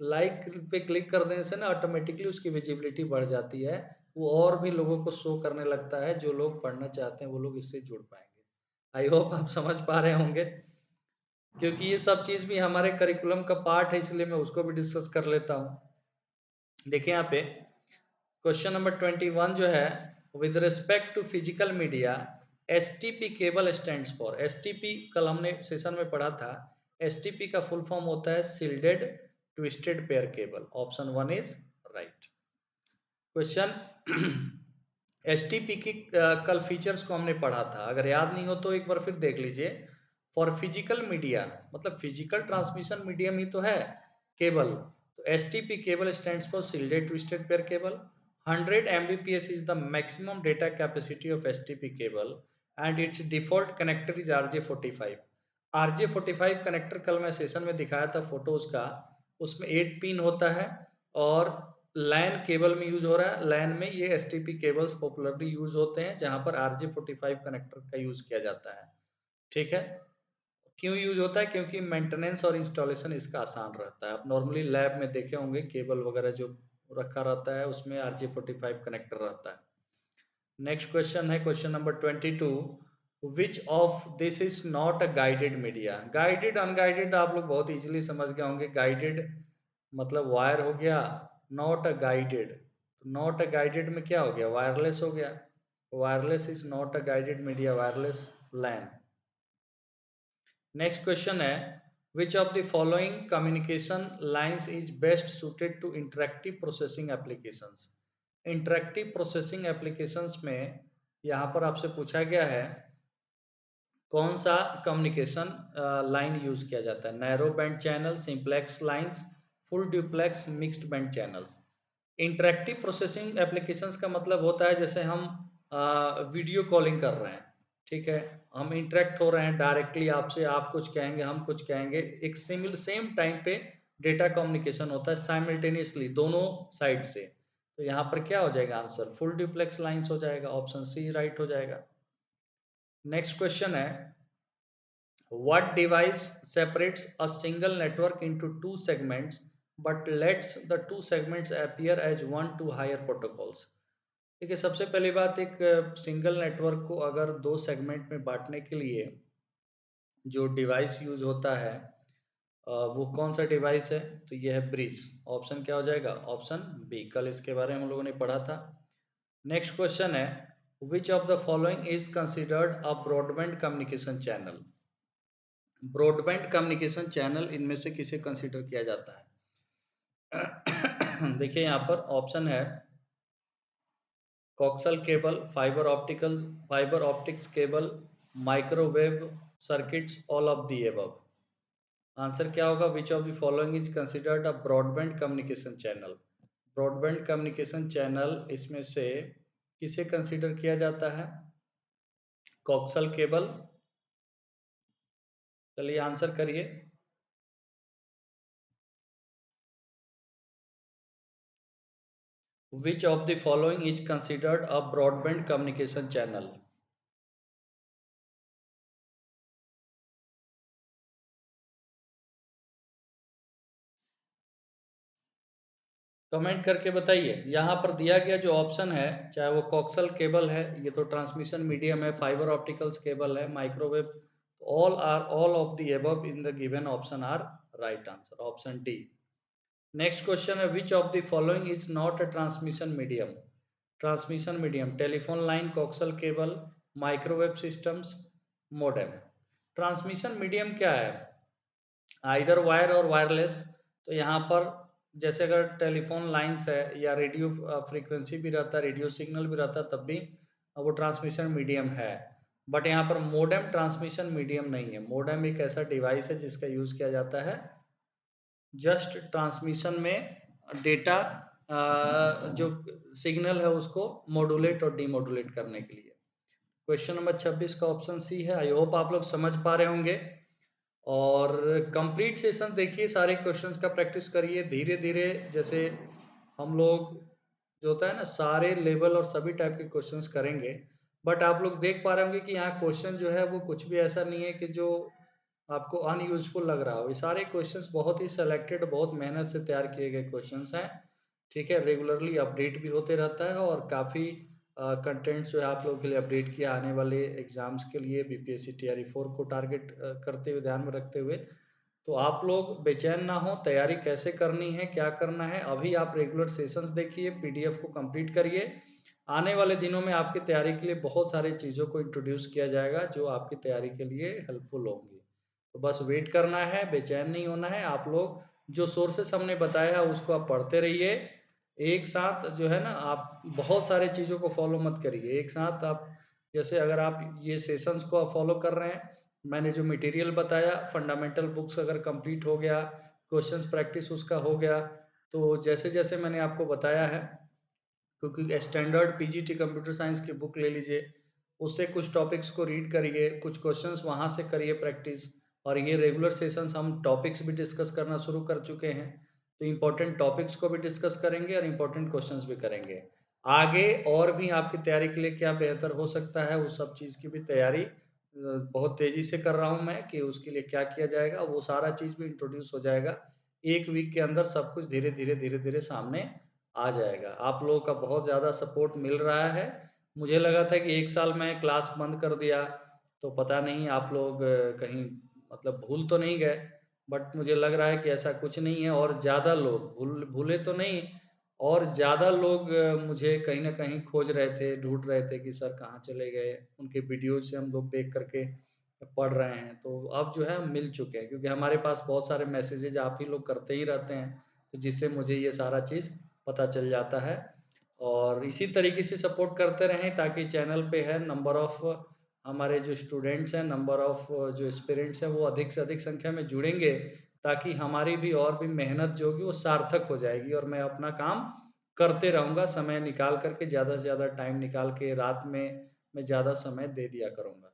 लाइक पे क्लिक कर देने से ना ऑटोमेटिकली उसकी विजिबिलिटी बढ़ जाती है, वो और भी लोगों को शो करने लगता है। जो लोग पढ़ना चाहते हैं वो लोग इससे जुड़ पाएंगे। आई होप आप समझ पा रहे होंगे, क्योंकि ये सब चीज़ भी हमारे करिकुलम का पार्ट है, इसलिए मैं उसको भी डिस्कस कर लेता हूँ। देखिए यहाँ पे क्वेश्चन नंबर 21 जो है, with respect to physical media STP cable stands for. STP कल हमने सेशन में पढ़ा था। STP का फुल फॉर्म होता है shielded twisted pair cable. Option 1 is right. Question STP की कल फीचर्स को हमने पढ़ा था, अगर याद नहीं हो तो एक बार फिर देख लीजिए। फॉर फिजिकल मीडिया मतलब फिजिकल ट्रांसमिशन मीडियम ही तो है केबल। तो STP cable stands for shielded twisted pair cable. 100 Mbps is the maximum data capacity of STP cable and its default connector is RJ45। RJ45 connector कल मैं session में दिखाया था फोटो उसका, उसमें 8 पिन होता है और लैन केबल में यूज हो रहा है। लैन में ये STP केबल्स पॉपुलरली यूज होते हैं जहां पर RJ45 कनेक्टर का यूज किया जाता है। ठीक है, क्यों यूज होता है? क्योंकि मेंटेनेंस और इंस्टॉलेशन इसका आसान रहता है। आप नॉर्मली लैब में देखे होंगे केबल वगैरह जो रखा रहता है उसमें RJ45 कनेक्टर रहता है। नेक्स्ट क्वेश्चन है question number 22, which of this is not a guided media. Guided unguided आप लोग बहुत इजीली समझ गए होंगे। गाइडेड मतलब वायर हो गया, नॉट अ गाइडेड तो नॉट अ गाइडेड में क्या हो गया, वायरलेस हो गया। Wireless is not a guided media, wireless LAN. Next question है, which of the following communication lines is best suited to interactive processing applications. Interactive processing applications में यहाँ पर आपसे पूछा गया है कौन सा कम्युनिकेशन लाइन यूज किया जाता है। Narrow band channel, simplex lines, full duplex, mixed band channels. Interactive processing applications का मतलब होता है जैसे हम वीडियो कॉलिंग कर रहे हैं, ठीक है, हम इंटरेक्ट हो रहे हैं डायरेक्टली आपसे, आप कुछ कहेंगे हम कुछ कहेंगे, एक सेम टाइम पे डेटा कम्युनिकेशन होता है साइमल्टेनियसली दोनों साइड से। तो यहाँ पर क्या हो जाएगा आंसर, फुल ड्यूप्लेक्स लाइंस हो जाएगा। ऑप्शन सी राइट हो जाएगा। नेक्स्ट क्वेश्चन है, what device separates a single network into two segments but lets the two segments appear as one to higher protocols। देखिए सबसे पहली बात, एक सिंगल नेटवर्क को अगर दो सेगमेंट में बांटने के लिए जो डिवाइस यूज होता है वो कौन सा डिवाइस है, तो ये है ब्रिज। ऑप्शन क्या हो जाएगा, ऑप्शन बी। कल इसके बारे में हम लोगों ने पढ़ा था। नेक्स्ट क्वेश्चन है, which of the following is considered a broadband communication channel. Broadband communication channel इनमें से किसे कंसीडर किया जाता है? देखिए यहाँ पर ऑप्शन है coxal cable, fibre optics cable, microwave circuits, all of the above. Answer क्या होगा, विच of the following is considered a broadband communication channel. Broadband communication channel इसमें से किसे कंसीडर किया जाता है? Coxal cable? चलिए आंसर करिए। Which of the following is considered a broadband communication channel? Comment करके बताइए। यहाँ पर दिया गया जो ऑप्शन है, चाहे वो कोक्सल केबल है, ये तो ट्रांसमिशन मीडियम है, फाइबर ऑप्टिकल्स केबल है, microwave, all of the above in the given option are right answer, option D. Next question है, which of the following is not a transmission medium? Transmission medium, telephone line, coaxial cable, microwave systems, modem. Transmission medium क्या है? Either wire और wireless. तो यहाँ पर जैसे अगर telephone lines है या रेडियो फ्रीक्वेंसी भी रहता है, रेडियो सिग्नल भी रहता है, तब भी वो ट्रांसमिशन मीडियम है। बट यहाँ पर मोडेम ट्रांसमिशन मीडियम नहीं है। मोडेम एक ऐसा डिवाइस है जिसका यूज़ किया जाता है जस्ट ट्रांसमिशन में, डेटा जो सिग्नल है उसको मॉड्यूलेट और डीमॉड्यूलेट करने के लिए। क्वेश्चन नंबर 26 का ऑप्शन सी है। आई होप आप लोग समझ पा रहे होंगे। और कंप्लीट सेशन देखिए, सारे क्वेश्चंस का प्रैक्टिस करिए धीरे धीरे। जैसे हम लोग जो होता है ना, सारे लेवल और सभी टाइप के क्वेश्चंस करेंगे, बट आप लोग देख पा रहे होंगे कि यहाँ क्वेश्चन जो है वो कुछ भी ऐसा नहीं है कि जो आपको अनयूजफुल लग रहा हो। ये सारे क्वेश्चंस बहुत ही सेलेक्टेड, बहुत मेहनत से तैयार किए गए क्वेश्चंस हैं। ठीक है, रेगुलरली अपडेट भी होते रहता है और काफ़ी कंटेंट्स जो है आप लोगों के लिए अपडेट किया आने वाले एग्जाम्स के लिए, बीपीएससी टीआरई 4 को टारगेट करते हुए, ध्यान में रखते हुए। तो आप लोग बेचैन ना हो, तैयारी कैसे करनी है, क्या करना है, अभी आप रेगुलर सेशंस देखिए, पीडीएफ को कंप्लीट करिए। आने वाले दिनों में आपकी तैयारी के लिए बहुत सारी चीज़ों को इंट्रोड्यूस किया जाएगा जो आपकी तैयारी के लिए हेल्पफुल होंगी। तो बस वेट करना है, बेचैन नहीं होना है। आप लोग जो सोर्सेस हमने बताया है उसको आप पढ़ते रहिए। एक साथ जो है ना, आप बहुत सारी चीज़ों को फॉलो मत करिए एक साथ। आप जैसे अगर आप ये सेशंस को आप फॉलो कर रहे हैं, मैंने जो मटेरियल बताया, फंडामेंटल बुक्स अगर कंप्लीट हो गया, क्वेश्चंस प्रैक्टिस उसका हो गया, तो जैसे जैसे मैंने आपको बताया है, क्योंकि स्टैंडर्ड पीजीटी कंप्यूटर साइंस की बुक ले लीजिए, उससे कुछ टॉपिक्स को रीड करिए, कुछ क्वेश्चंस वहाँ से करिए प्रैक्टिस। और ये रेगुलर सेशंस हम टॉपिक्स भी डिस्कस करना शुरू कर चुके हैं, तो इम्पोर्टेंट टॉपिक्स को भी डिस्कस करेंगे और इम्पोर्टेंट क्वेश्चंस भी करेंगे। आगे और भी आपकी तैयारी के लिए क्या बेहतर हो सकता है, उस सब चीज़ की भी तैयारी बहुत तेज़ी से कर रहा हूँ मैं, कि उसके लिए क्या किया जाएगा, वो सारा चीज़ भी इंट्रोड्यूस हो जाएगा। एक वीक के अंदर सब कुछ धीरे धीरे धीरे धीरे सामने आ जाएगा। आप लोगों का बहुत ज़्यादा सपोर्ट मिल रहा है। मुझे लगा था कि 1 साल मैं क्लास बंद कर दिया, तो पता नहीं आप लोग कहीं मतलब भूल तो नहीं गए, बट मुझे लग रहा है कि ऐसा कुछ नहीं है। और ज़्यादा लोग भूले तो नहीं, और ज़्यादा लोग मुझे कहीं न कहीं खोज रहे थे, ढूँढ रहे थे कि सर कहाँ चले गए? उनके वीडियोज़ से हम लोग देख कर के पढ़ रहे हैं। तो अब जो है हम मिल चुके हैं, क्योंकि हमारे पास बहुत सारे मैसेजेज़ आप ही लोग करते ही रहते हैं, तो जिससे मुझे ये सारा चीज़ पता चल जाता है। और इसी तरीके से सपोर्ट करते रहें, ताकि चैनल पे है नंबर ऑफ़ हमारे जो स्टूडेंट्स हैं, नंबर ऑफ़ जो एस्पिरेंट्स हैं, वो अधिक से अधिक संख्या में जुड़ेंगे, ताकि हमारी भी और भी मेहनत जो होगी वो सार्थक हो जाएगी, और मैं अपना काम करते रहूँगा समय निकाल कर के, ज़्यादा से ज़्यादा टाइम निकाल के रात में मैं ज़्यादा समय दे दिया करूँगा।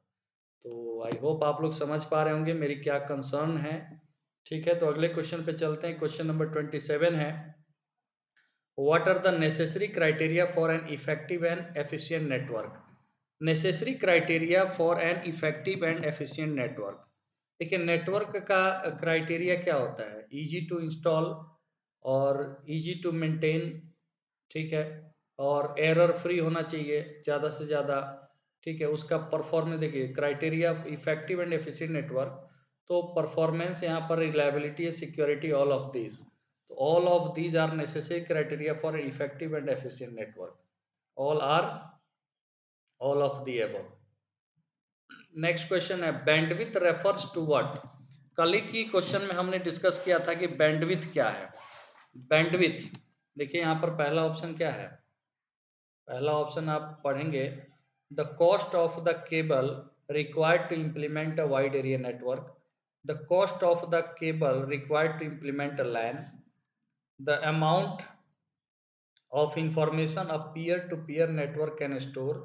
तो आई होप आप लोग समझ पा रहे होंगे मेरी क्या कंसर्न है। ठीक है, तो अगले क्वेश्चन पे चलते हैं। क्वेश्चन नंबर 27 है, What are the necessary criteria for an effective and efficient network? Necessary criteria for an effective and efficient network. देखिए, नेटवर्क का क्राइटेरिया क्या होता है? इजी टू इंस्टॉल और इजी टू मेंटेन, ठीक है, और एरर फ्री होना चाहिए ज़्यादा से ज़्यादा। ठीक है, उसका परफॉर्मेंस देखिए, criteria effective and efficient network, तो परफॉर्मेंस यहाँ पर रिलायबिलिटी है, सिक्योरिटी, ऑल ऑफ दीज। तो all of these are necessary criteria for an effective and efficient network. All are all of the above. Next question है, bandwidth refers to what? कल ही की question में हमने discuss किया था कि बैंडविथ क्या है। बैंडविथ, देखिए यहाँ पर पहला ऑप्शन क्या है? पहला ऑप्शन आप पढ़ेंगे, the cost of the cable required to implement a wide area network, the cost of the cable required to implement a LAN, the amount of information a peer-to-peer network can store,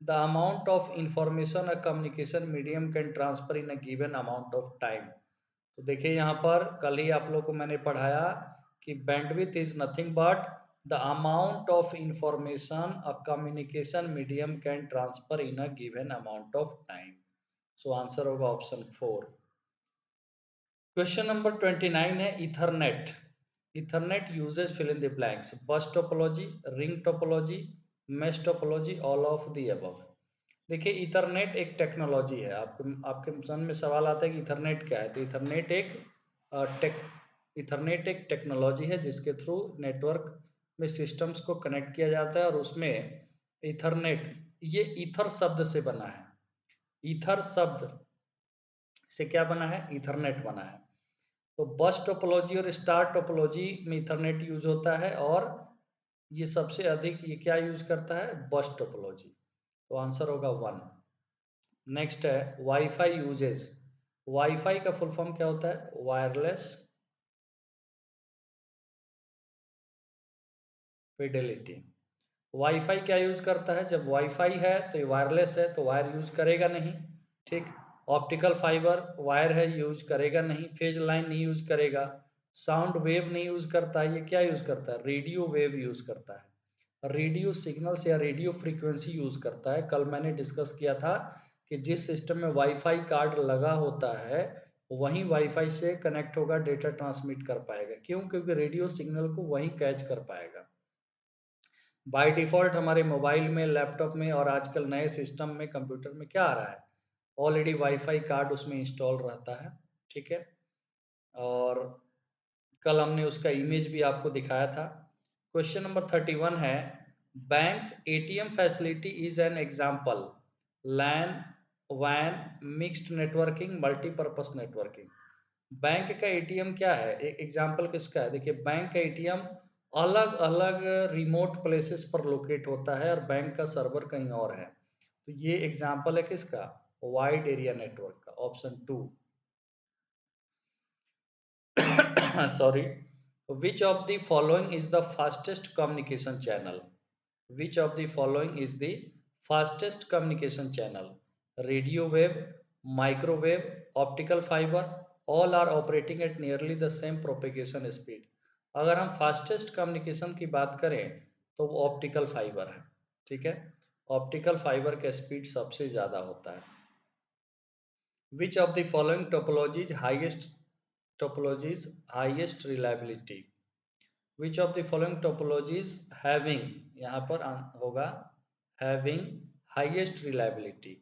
the amount of information a communication medium can transfer in a given amount of time. तो देखिए यहाँ पर कल ही आप लोग को मैंने पढ़ाया कि bandwidth is nothing but the amount of information a communication medium can transfer in a given amount of time. So answer होगा ऑप्शन 4। क्वेश्चन नंबर 29 है Ethernet. Ethernet uses fill in the blanks, bus topology, ring topology, mesh topology, all of the above. देखिए Ethernet एक technology है। आपके आपके मन में सवाल आता है कि इथरनेट क्या है। तो इथरनेट एक टेक्नोलॉजी है जिसके थ्रू नेटवर्क में सिस्टम्स को कनेक्ट किया जाता है और उसमें इथरनेट ये ईथर शब्द से बना है। ईथर शब्द से क्या बना है? इथरनेट बना है। तो बस टोपोलॉजी और स्टार टोपोलॉजी में इथरनेट यूज होता है और ये सबसे अधिक ये क्या यूज करता है? बस टोपोलॉजी। तो आंसर होगा 1। नेक्स्ट है वाईफाई यूजेस। वाईफाई का फुल फॉर्म क्या होता है? Wireless Fidelity. वाईफाई क्या यूज करता है? जब वाईफाई है तो ये वायरलेस है तो वायर यूज करेगा नहीं। ठीक। ऑप्टिकल फाइबर वायर है, यूज करेगा नहीं। फेज लाइन नहीं यूज करेगा। साउंड वेव नहीं यूज करता है। ये क्या यूज करता है? रेडियो वेव यूज करता है। रेडियो सिग्नल्स या रेडियो फ्रीक्वेंसी यूज करता है। कल मैंने डिस्कस किया था कि जिस सिस्टम में वाईफाई कार्ड लगा होता है वहीं वाईफाई से कनेक्ट होगा, डेटा ट्रांसमिट कर पाएगा। क्यों? क्योंकि रेडियो सिग्नल को वहीं कैच कर पाएगा। बाय डिफ़ॉल्ट हमारे मोबाइल में, लैपटॉप में और आजकल नए सिस्टम में, कंप्यूटर में क्या आ रहा है? ऑलरेडी वाईफ़ाई कार्ड उसमें इंस्टॉल रहता है, ठीक है? और कल हमने उसका इमेज भी आपको दिखाया था। क्वेश्चन नंबर 31 है banks ATM facility is an example LAN वैन mixed networking multipurpose networking. Bank का एटीएम क्या है? एक एग्जाम्पल किसका है? देखिए बैंक का एटीएम अलग अलग रिमोट प्लेसेस पर लोकेट होता है और बैंक का सर्वर कहीं और है। तो ये एग्जाम्पल है किसका? वाइड एरिया नेटवर्क का। Option 2। Sorry. Which of the following is the fastest communication channel? Which of the following is the fastest communication channel? Radio wave, microwave, optical fiber, all are operating at nearly the same propagation speed. अगर हम fastest communication की बात करें तो वो optical fibre है, ठीक है? ऑप्टिकल फाइबर का स्पीड सबसे ज़्यादा होता है। Which of the following topologies highest reliability? Which of the following topologies having, यहाँ पर होगा हैविंग हाईएस्ट रिलायबिलिटी।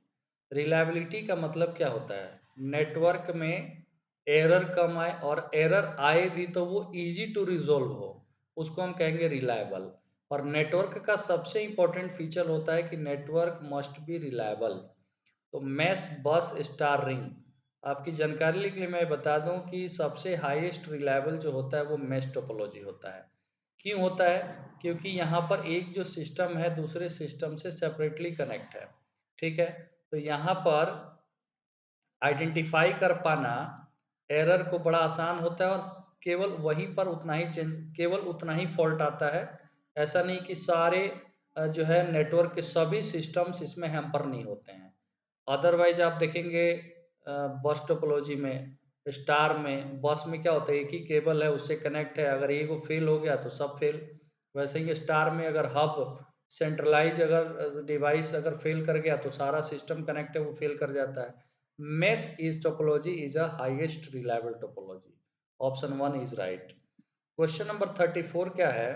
रिलायबिलिटी का मतलब क्या होता है? नेटवर्क में एरर कम आए और एरर आए भी तो वो इजी टू रिजोल्व हो, उसको हम कहेंगे रिलायबल। और नेटवर्क का सबसे इंपॉर्टेंट फीचर होता है कि नेटवर्क मस्ट बी रिलायबल। तो मैश बस स्टार रिंग, आपकी जानकारी के लिए मैं बता दूं कि सबसे हाईएस्ट रिलायबल जो होता है वो मैश टोपोलॉजी होता है। क्यों होता है? क्योंकि यहाँ पर एक जो सिस्टम है दूसरे सिस्टम से सेपरेटली कनेक्ट है, ठीक है? तो यहाँ पर आइडेंटिफाई कर पाना एरर को बड़ा आसान होता है और केवल वहीं पर उतना ही केवल उतना ही फॉल्ट आता है। ऐसा नहीं कि सारे जो है नेटवर्क के सभी सिस्टम्स इसमें हैम्पर नहीं होते हैं। अदरवाइज आप देखेंगे बस टोपोलॉजी में, स्टार में, बस में क्या होता है? एक ही केबल है उससे कनेक्ट है, अगर एक वो फेल हो गया तो सब फेल। वैसे ही स्टार में अगर हब सेंट्रलाइज अगर डिवाइस अगर फेल कर गया तो सारा सिस्टम कनेक्ट है वो फेल कर जाता है। mesh is topology is a highest reliable topology. Option 1 is right. Question number 34 क्या है?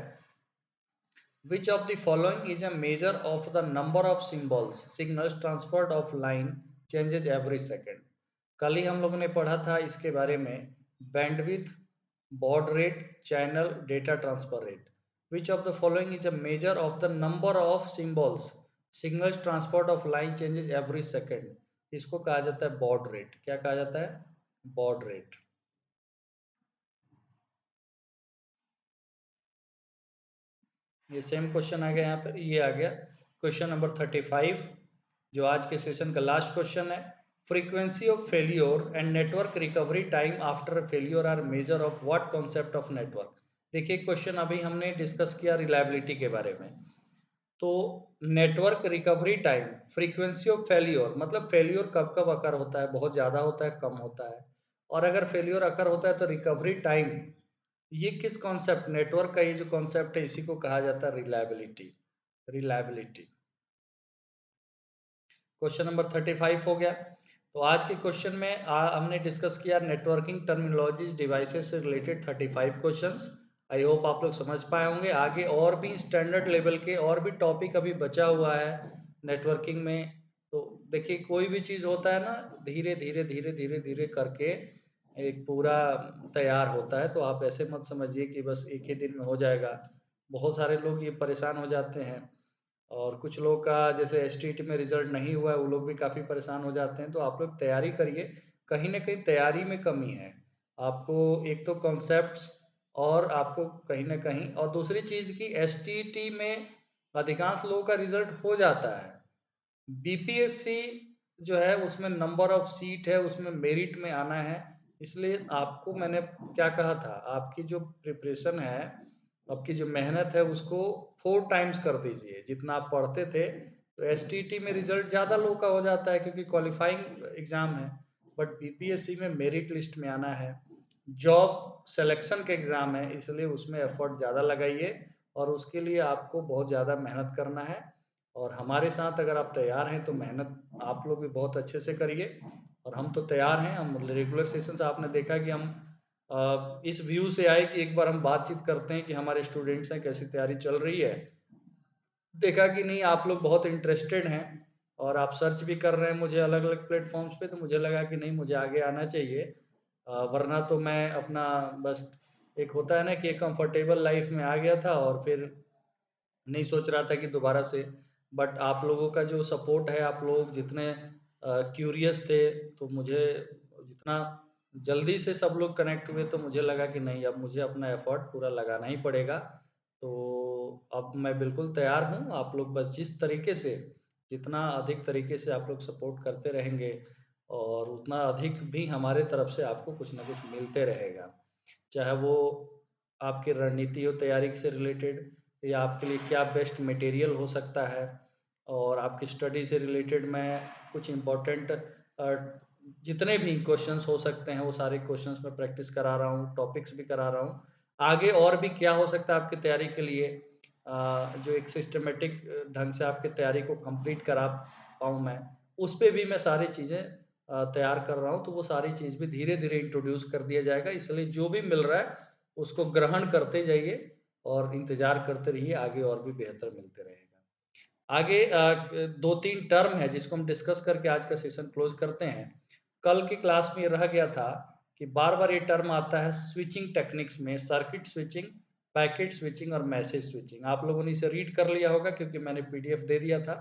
Which of the following is a measure of the number of signals transferred of line changes every second? कल ही हम लोगों ने पढ़ा था इसके बारे में, bandwidth, baud rate, channel, data transfer rate. Which of the following is a measure of the number of signals transferred of line changes every second? इसको कहा जाता है baud rate. क्या कहा जाता है? baud rate. ये सेम क्वेश्चन आ गया यहाँ पर, ये आ गया क्वेश्चन नंबर 35 जो आज के सेशन का लास्ट क्वेश्चन है। Frequency of failure and network recovery time after failure are measure of what concept of network? देखिए क्वेश्चन अभी हमने डिस्कस किया रिलायबिलिटी के बारे में। तो network recovery time, frequency of failure, मतलब फेल्योर कब कब अकर होता है, बहुत ज़्यादा होता है, कम होता है, और अगर फेल्योर अकर होता है तो रिकवरी टाइम, ये किस कॉन्सेप्ट, नेटवर्क का ये जो कॉन्सेप्ट है इसी को कहा जाता है रिलायबिलिटी। रिलायबिलिटी। क्वेश्चन नंबर 35 हो गया। तो आज के क्वेश्चन में हमने डिस्कस किया नेटवर्किंग टर्मिनोलॉजीज डिवाइसेस से रिलेटेड 35 क्वेश्चंस। आई होप आप लोग समझ पाए होंगे। आगे और भी स्टैंडर्ड लेवल के और भी टॉपिक अभी बचा हुआ है नेटवर्किंग में। तो देखिए, कोई भी चीज़ होता है ना, धीरे धीरे धीरे धीरे धीरे करके एक पूरा तैयार होता है। तो आप ऐसे मत समझिए कि बस एक ही दिन में हो जाएगा। बहुत सारे लोग ये परेशान हो जाते हैं, और कुछ लोगों का जैसे एसटीईटी में रिजल्ट नहीं हुआ है, वो लोग भी काफ़ी परेशान हो जाते हैं। तो आप लोग तैयारी करिए, कहीं ना कहीं तैयारी में कमी है आपको। एक तो कॉन्सेप्ट्स, और आपको कहीं ना कहीं, और दूसरी चीज़ की एसटीईटी में अधिकांश लोगों का रिजल्ट हो जाता है। बीपीएससी जो है उसमें नंबर ऑफ सीट है, उसमें मेरिट में आना है। इसलिए आपको मैंने क्या कहा था, आपकी जो प्रिपरेशन है, आपकी जो मेहनत है, उसको 4 टाइम्स कर दीजिए जितना आप पढ़ते थे। तो एसटीटी में रिजल्ट ज़्यादा लोग का हो जाता है क्योंकि क्वालिफाइंग एग्ज़ाम है, बट बीपीएससी में मेरिट लिस्ट में आना है, जॉब सिलेक्शन के एग्ज़ाम है, इसलिए उसमें एफर्ट ज़्यादा लगाइए, और उसके लिए आपको बहुत ज़्यादा मेहनत करना है। और हमारे साथ अगर आप तैयार हैं तो मेहनत आप लोग भी बहुत अच्छे से करिए, और हम तो तैयार हैं। हम रेगुलर सेशंस आपने देखा कि हम इस व्यू से आए कि एक बार हम बातचीत करते हैं कि हमारे स्टूडेंट्स हैं, कैसी तैयारी चल रही है। देखा कि नहीं, आप लोग बहुत इंटरेस्टेड हैं, और आप सर्च भी कर रहे हैं मुझे अलग अलग प्लेटफॉर्म्स पे। तो मुझे लगा कि नहीं, मुझे आगे आना चाहिए। वरना तो मैं अपना बस, एक होता है ना कि एक कंफर्टेबल लाइफ में आ गया था, और फिर नहीं सोच रहा था कि दोबारा से। बट आप लोगों का जो सपोर्ट है, आप लोग जितने क्यूरियस थे, तो मुझे जितना जल्दी से सब लोग कनेक्ट हुए, तो मुझे लगा कि नहीं, अब मुझे अपना एफर्ट पूरा लगाना ही पड़ेगा। तो अब मैं बिल्कुल तैयार हूँ। आप लोग बस जिस तरीके से, जितना अधिक तरीके से आप लोग सपोर्ट करते रहेंगे, और उतना अधिक भी हमारे तरफ से आपको कुछ ना कुछ मिलते रहेगा। चाहे वो आपकी रणनीति हो तैयारी से रिलेटेड, या आपके लिए क्या बेस्ट मटेरियल हो सकता है, और आपकी स्टडी से रिलेटेड मैं कुछ इम्पोर्टेंट जितने भी क्वेश्चंस हो सकते हैं वो सारे क्वेश्चंस मैं प्रैक्टिस करा रहा हूँ, टॉपिक्स भी करा रहा हूँ। आगे और भी क्या हो सकता है आपकी तैयारी के लिए, जो एक सिस्टमेटिक ढंग से आपकी तैयारी को कंप्लीट करा पाऊँ मैं, उस पे भी मैं सारी चीज़ें तैयार कर रहा हूँ। तो वो सारी चीज़ भी धीरे धीरे इंट्रोड्यूस कर दिया जाएगा। इसलिए जो भी मिल रहा है उसको ग्रहण करते जाइए, और इंतज़ार करते रहिए, आगे और भी बेहतर मिलते रहेगा। आगे 2-3 टर्म है जिसको हम डिस्कस करके आज का सेशन क्लोज करते हैं। कल की क्लास में ये रह गया था कि बार-बार ये टर्म आता है स्विचिंग टेक्निक्स में, सर्किट स्विचिंग, पैकेट स्विचिंग और मैसेज स्विचिंग। आप लोगों ने इसे रीड कर लिया होगा क्योंकि मैंने पीडीएफ दे दिया था।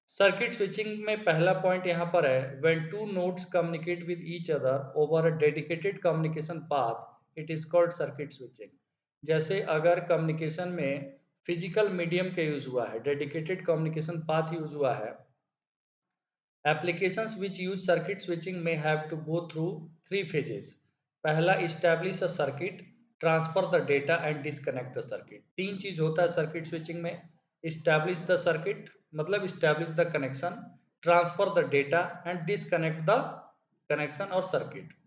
सर्किट स्विचिंग में पहला पॉइंट यहाँ पर है, when two nodes communicate with each other over a dedicated communication path it is called circuit switching. जैसे अगर कम्युनिकेशन में फिजिकल मीडियम का यूज हुआ है, डेडिकेटेड कम्युनिकेशन पाथ यूज हुआ है, applications which use circuit switching may have to go through 3 phases. पहला, establish a circuit, transfer the data and disconnect the circuit। तीन चीज होता है सर्किट स्विचिंग में। establish the circuit मतलब establish the connection, transfer the data and disconnect the connection और circuit।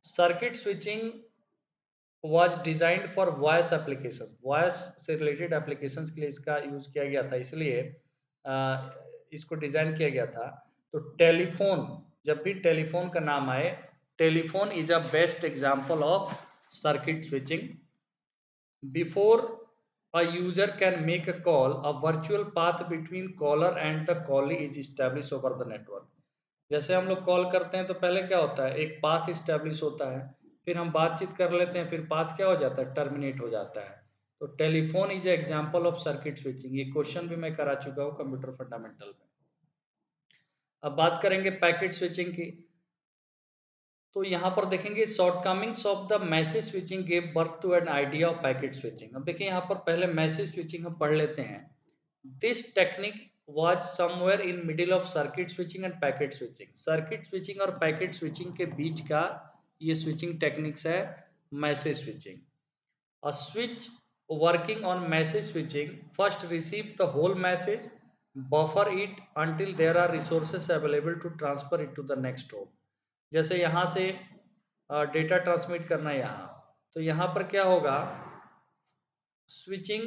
Circuit switching was designed for voice applications, voice से related applications के लिए इसका यूज किया गया था, इसलिए इसको डिजाइन किया गया था। तो टेलीफोन, जब भी टेलीफोन का नाम आए, telephone is a best example of circuit switching. Before a user can make a call, a virtual path between caller and the callee is established over the network। जैसे हम लोग कॉल करते हैं तो पहले क्या होता है, एक पाथ इस्टेब्लिश होता है, फिर हम बातचीत कर लेते हैं, फिर पाथ क्या हो जाता है, टर्मिनेट हो जाता है। तो telephone is example of circuit switching. ये क्वेश्चन भी मैं करा चुका हूँ कंप्यूटर फंडामेंटल में। अब बात करेंगे पैकेट स्विचिंग की। तो यहाँ पर देखेंगे shortcomings of the message switching give birth to an idea of packet switching. अब देखिए यहाँ पर पहले मैसेज स्विचिंग हम पढ़ लेते हैं। This technique was somewhere in middle of circuit switching and packet switching। Circuit switching और पैकेट स्विचिंग के बीच का ये स्विचिंग टेक्निक्स है message switching. A switch working on message switching, first receive the whole message, buffer it until there are resources available to transfer it to the next hop. जैसे यहाँ से data transmit करना है यहाँ, तो यहाँ पर क्या होगा, स्विचिंग,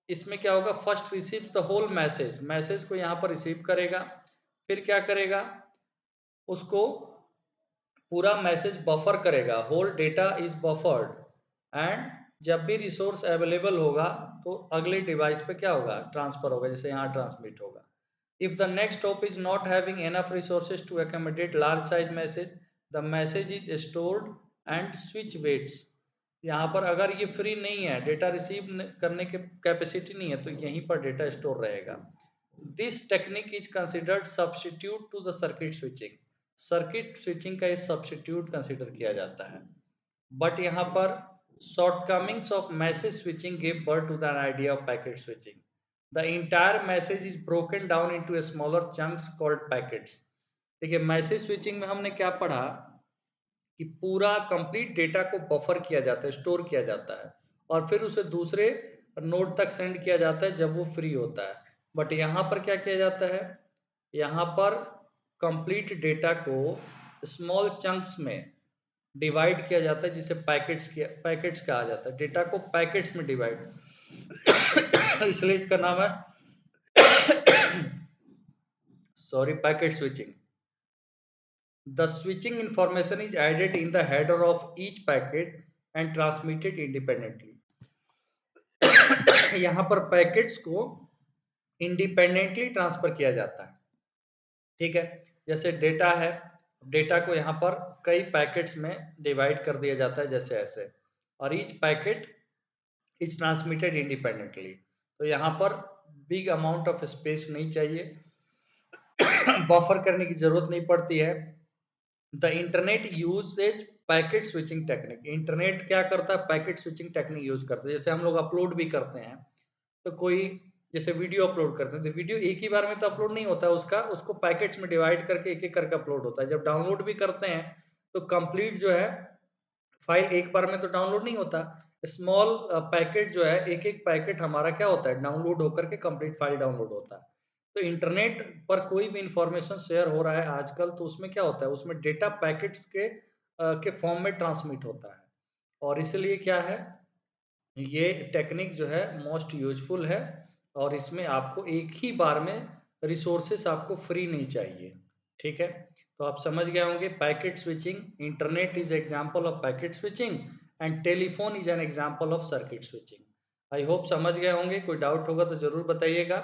इसमें क्या होगा, first receive the whole message, message को यहाँ पर रिसीव करेगा, फिर क्या करेगा, उसको पूरा मैसेज बफर करेगा, whole data is buffered, and जब भी रिसोर्स अवेलेबल होगा तो अगले डिवाइस पे क्या होगा, ट्रांसफर होगा, जैसे यहाँ ट्रांसमिट होगा. If the next hop is not having enough resources to accommodate large size message, the message is stored and switch waits. यहाँ पर अगर ये फ्री नहीं है, डेटा रिसीव करने के कैपेसिटी नहीं है, तो यहीं पर डेटा स्टोर रहेगा. This technique is considered substitute to the circuit switching. Circuit switching का ये सब्स्टिट्यूट कंसिडर किया जाता है. बट यहाँ पर shortcomings of message switching gave birth to the idea of packet switching. The entire message is broken down into a smaller chunks called packets. देखिए, message switching में हमने क्या पढ़ा कि पूरा कंप्लीट डेटा को बफर किया जाता है, स्टोर किया जाता है, और फिर उसे दूसरे नोड तक सेंड किया जाता है जब वो फ्री होता है. बट यहाँ पर क्या किया जाता है, यहाँ पर कंप्लीट डेटा को स्मॉल चंक्स में डिवाइड किया जाता है, जिसे पैकेट्स कहा जाता है. डेटा को पैकेट्स में डिवाइड इसलिए इसका नाम है sorry, packet switching. The switching information is added in the header of each packet and transmitted independently. यहाँ पर पैकेट्स को इंडिपेंडेंटली ट्रांसफर किया जाता है. ठीक है, जैसे डेटा है, डेटा को यहाँ पर कई पैकेट्स में डिवाइड कर दिया जाता है, जैसे ऐसे, और each packet is transmitted independently. तो यहाँ पर बिग अमाउंट ऑफ स्पेस नहीं चाहिए, बफर करने की जरूरत नहीं पड़ती है. The internet usage packet switching technique. Internet क्या करता है, पैकेट स्विचिंग टेक्निक यूज करता है. जैसे हम लोग अपलोड भी करते हैं, तो कोई जैसे वीडियो अपलोड करते हैं, तो वीडियो एक ही बार में तो अपलोड नहीं होता, उसको पैकेट्स में डिवाइड करके एक एक करके अपलोड होता है. जब डाउनलोड भी करते हैं तो कंप्लीट जो है फाइल एक बार में तो डाउनलोड नहीं होता, स्मॉल पैकेट जो है, एक एक पैकेट हमारा क्या होता है, डाउनलोड होकर के कंप्लीट फाइल डाउनलोड होता है. तो इंटरनेट पर कोई भी इंफॉर्मेशन शेयर हो रहा है आजकल, तो उसमें क्या होता है, उसमें डेटा पैकेट्स के फॉर्म में ट्रांसमिट होता है. और इसलिए क्या है, ये टेक्निक जो है मोस्ट यूजफुल है, और इसमें आपको एक ही बार में रिसोर्सेस आपको फ्री नहीं चाहिए. ठीक है, तो आप समझ गए होंगे packet switching. Internet is example of packet switching and telephone is an example of circuit switching. I hope समझ गए होंगे. कोई डाउट होगा तो जरूर बताइएगा.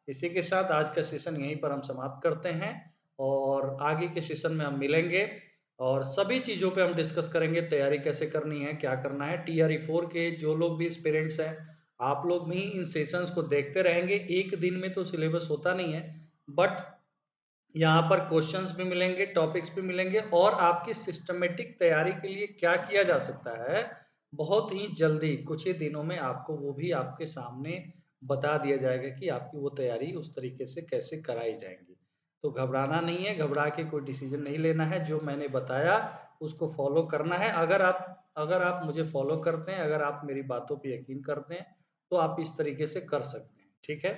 इसी के साथ आज का सेशन यहीं पर हम समाप्त करते हैं, और आगे के सेशन में हम मिलेंगे और सभी चीज़ों पे हम डिस्कस करेंगे, तैयारी कैसे करनी है, क्या करना है. TRE 4 के जो लोग भी एस्पिरेंट्स हैं, आप लोग भी इन सेशंस को देखते रहेंगे. एक दिन में तो सिलेबस होता नहीं है, बट यहाँ पर क्वेश्चंस भी मिलेंगे, टॉपिक्स भी मिलेंगे, और आपकी सिस्टमेटिक तैयारी के लिए क्या किया जा सकता है, बहुत ही जल्दी कुछ ही दिनों में आपको वो भी आपके सामने बता दिया जाएगा कि आपकी वो तैयारी उस तरीके से कैसे कराई जाएंगी. तो घबराना नहीं है, घबरा के कोई डिसीजन नहीं लेना है. जो मैंने बताया उसको फॉलो करना है. अगर आप मुझे फॉलो करते हैं, अगर आप मेरी बातों पे यकीन करते हैं, तो आप इस तरीके से कर सकते हैं. ठीक है,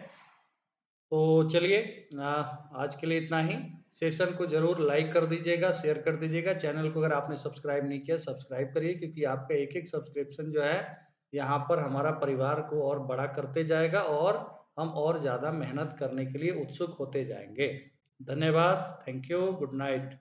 तो चलिए, आज के लिए इतना ही. सेशन को जरूर लाइक कर दीजिएगा, शेयर कर दीजिएगा. चैनल को अगर आपने सब्सक्राइब नहीं किया, सब्सक्राइब करिए, क्योंकि आपका एक एक सब्सक्रिप्शन जो है यहाँ पर हमारा परिवार को और बड़ा करते जाएगा, और हम और ज़्यादा मेहनत करने के लिए उत्सुक होते जाएंगे. धन्यवाद. Thank you. Good night.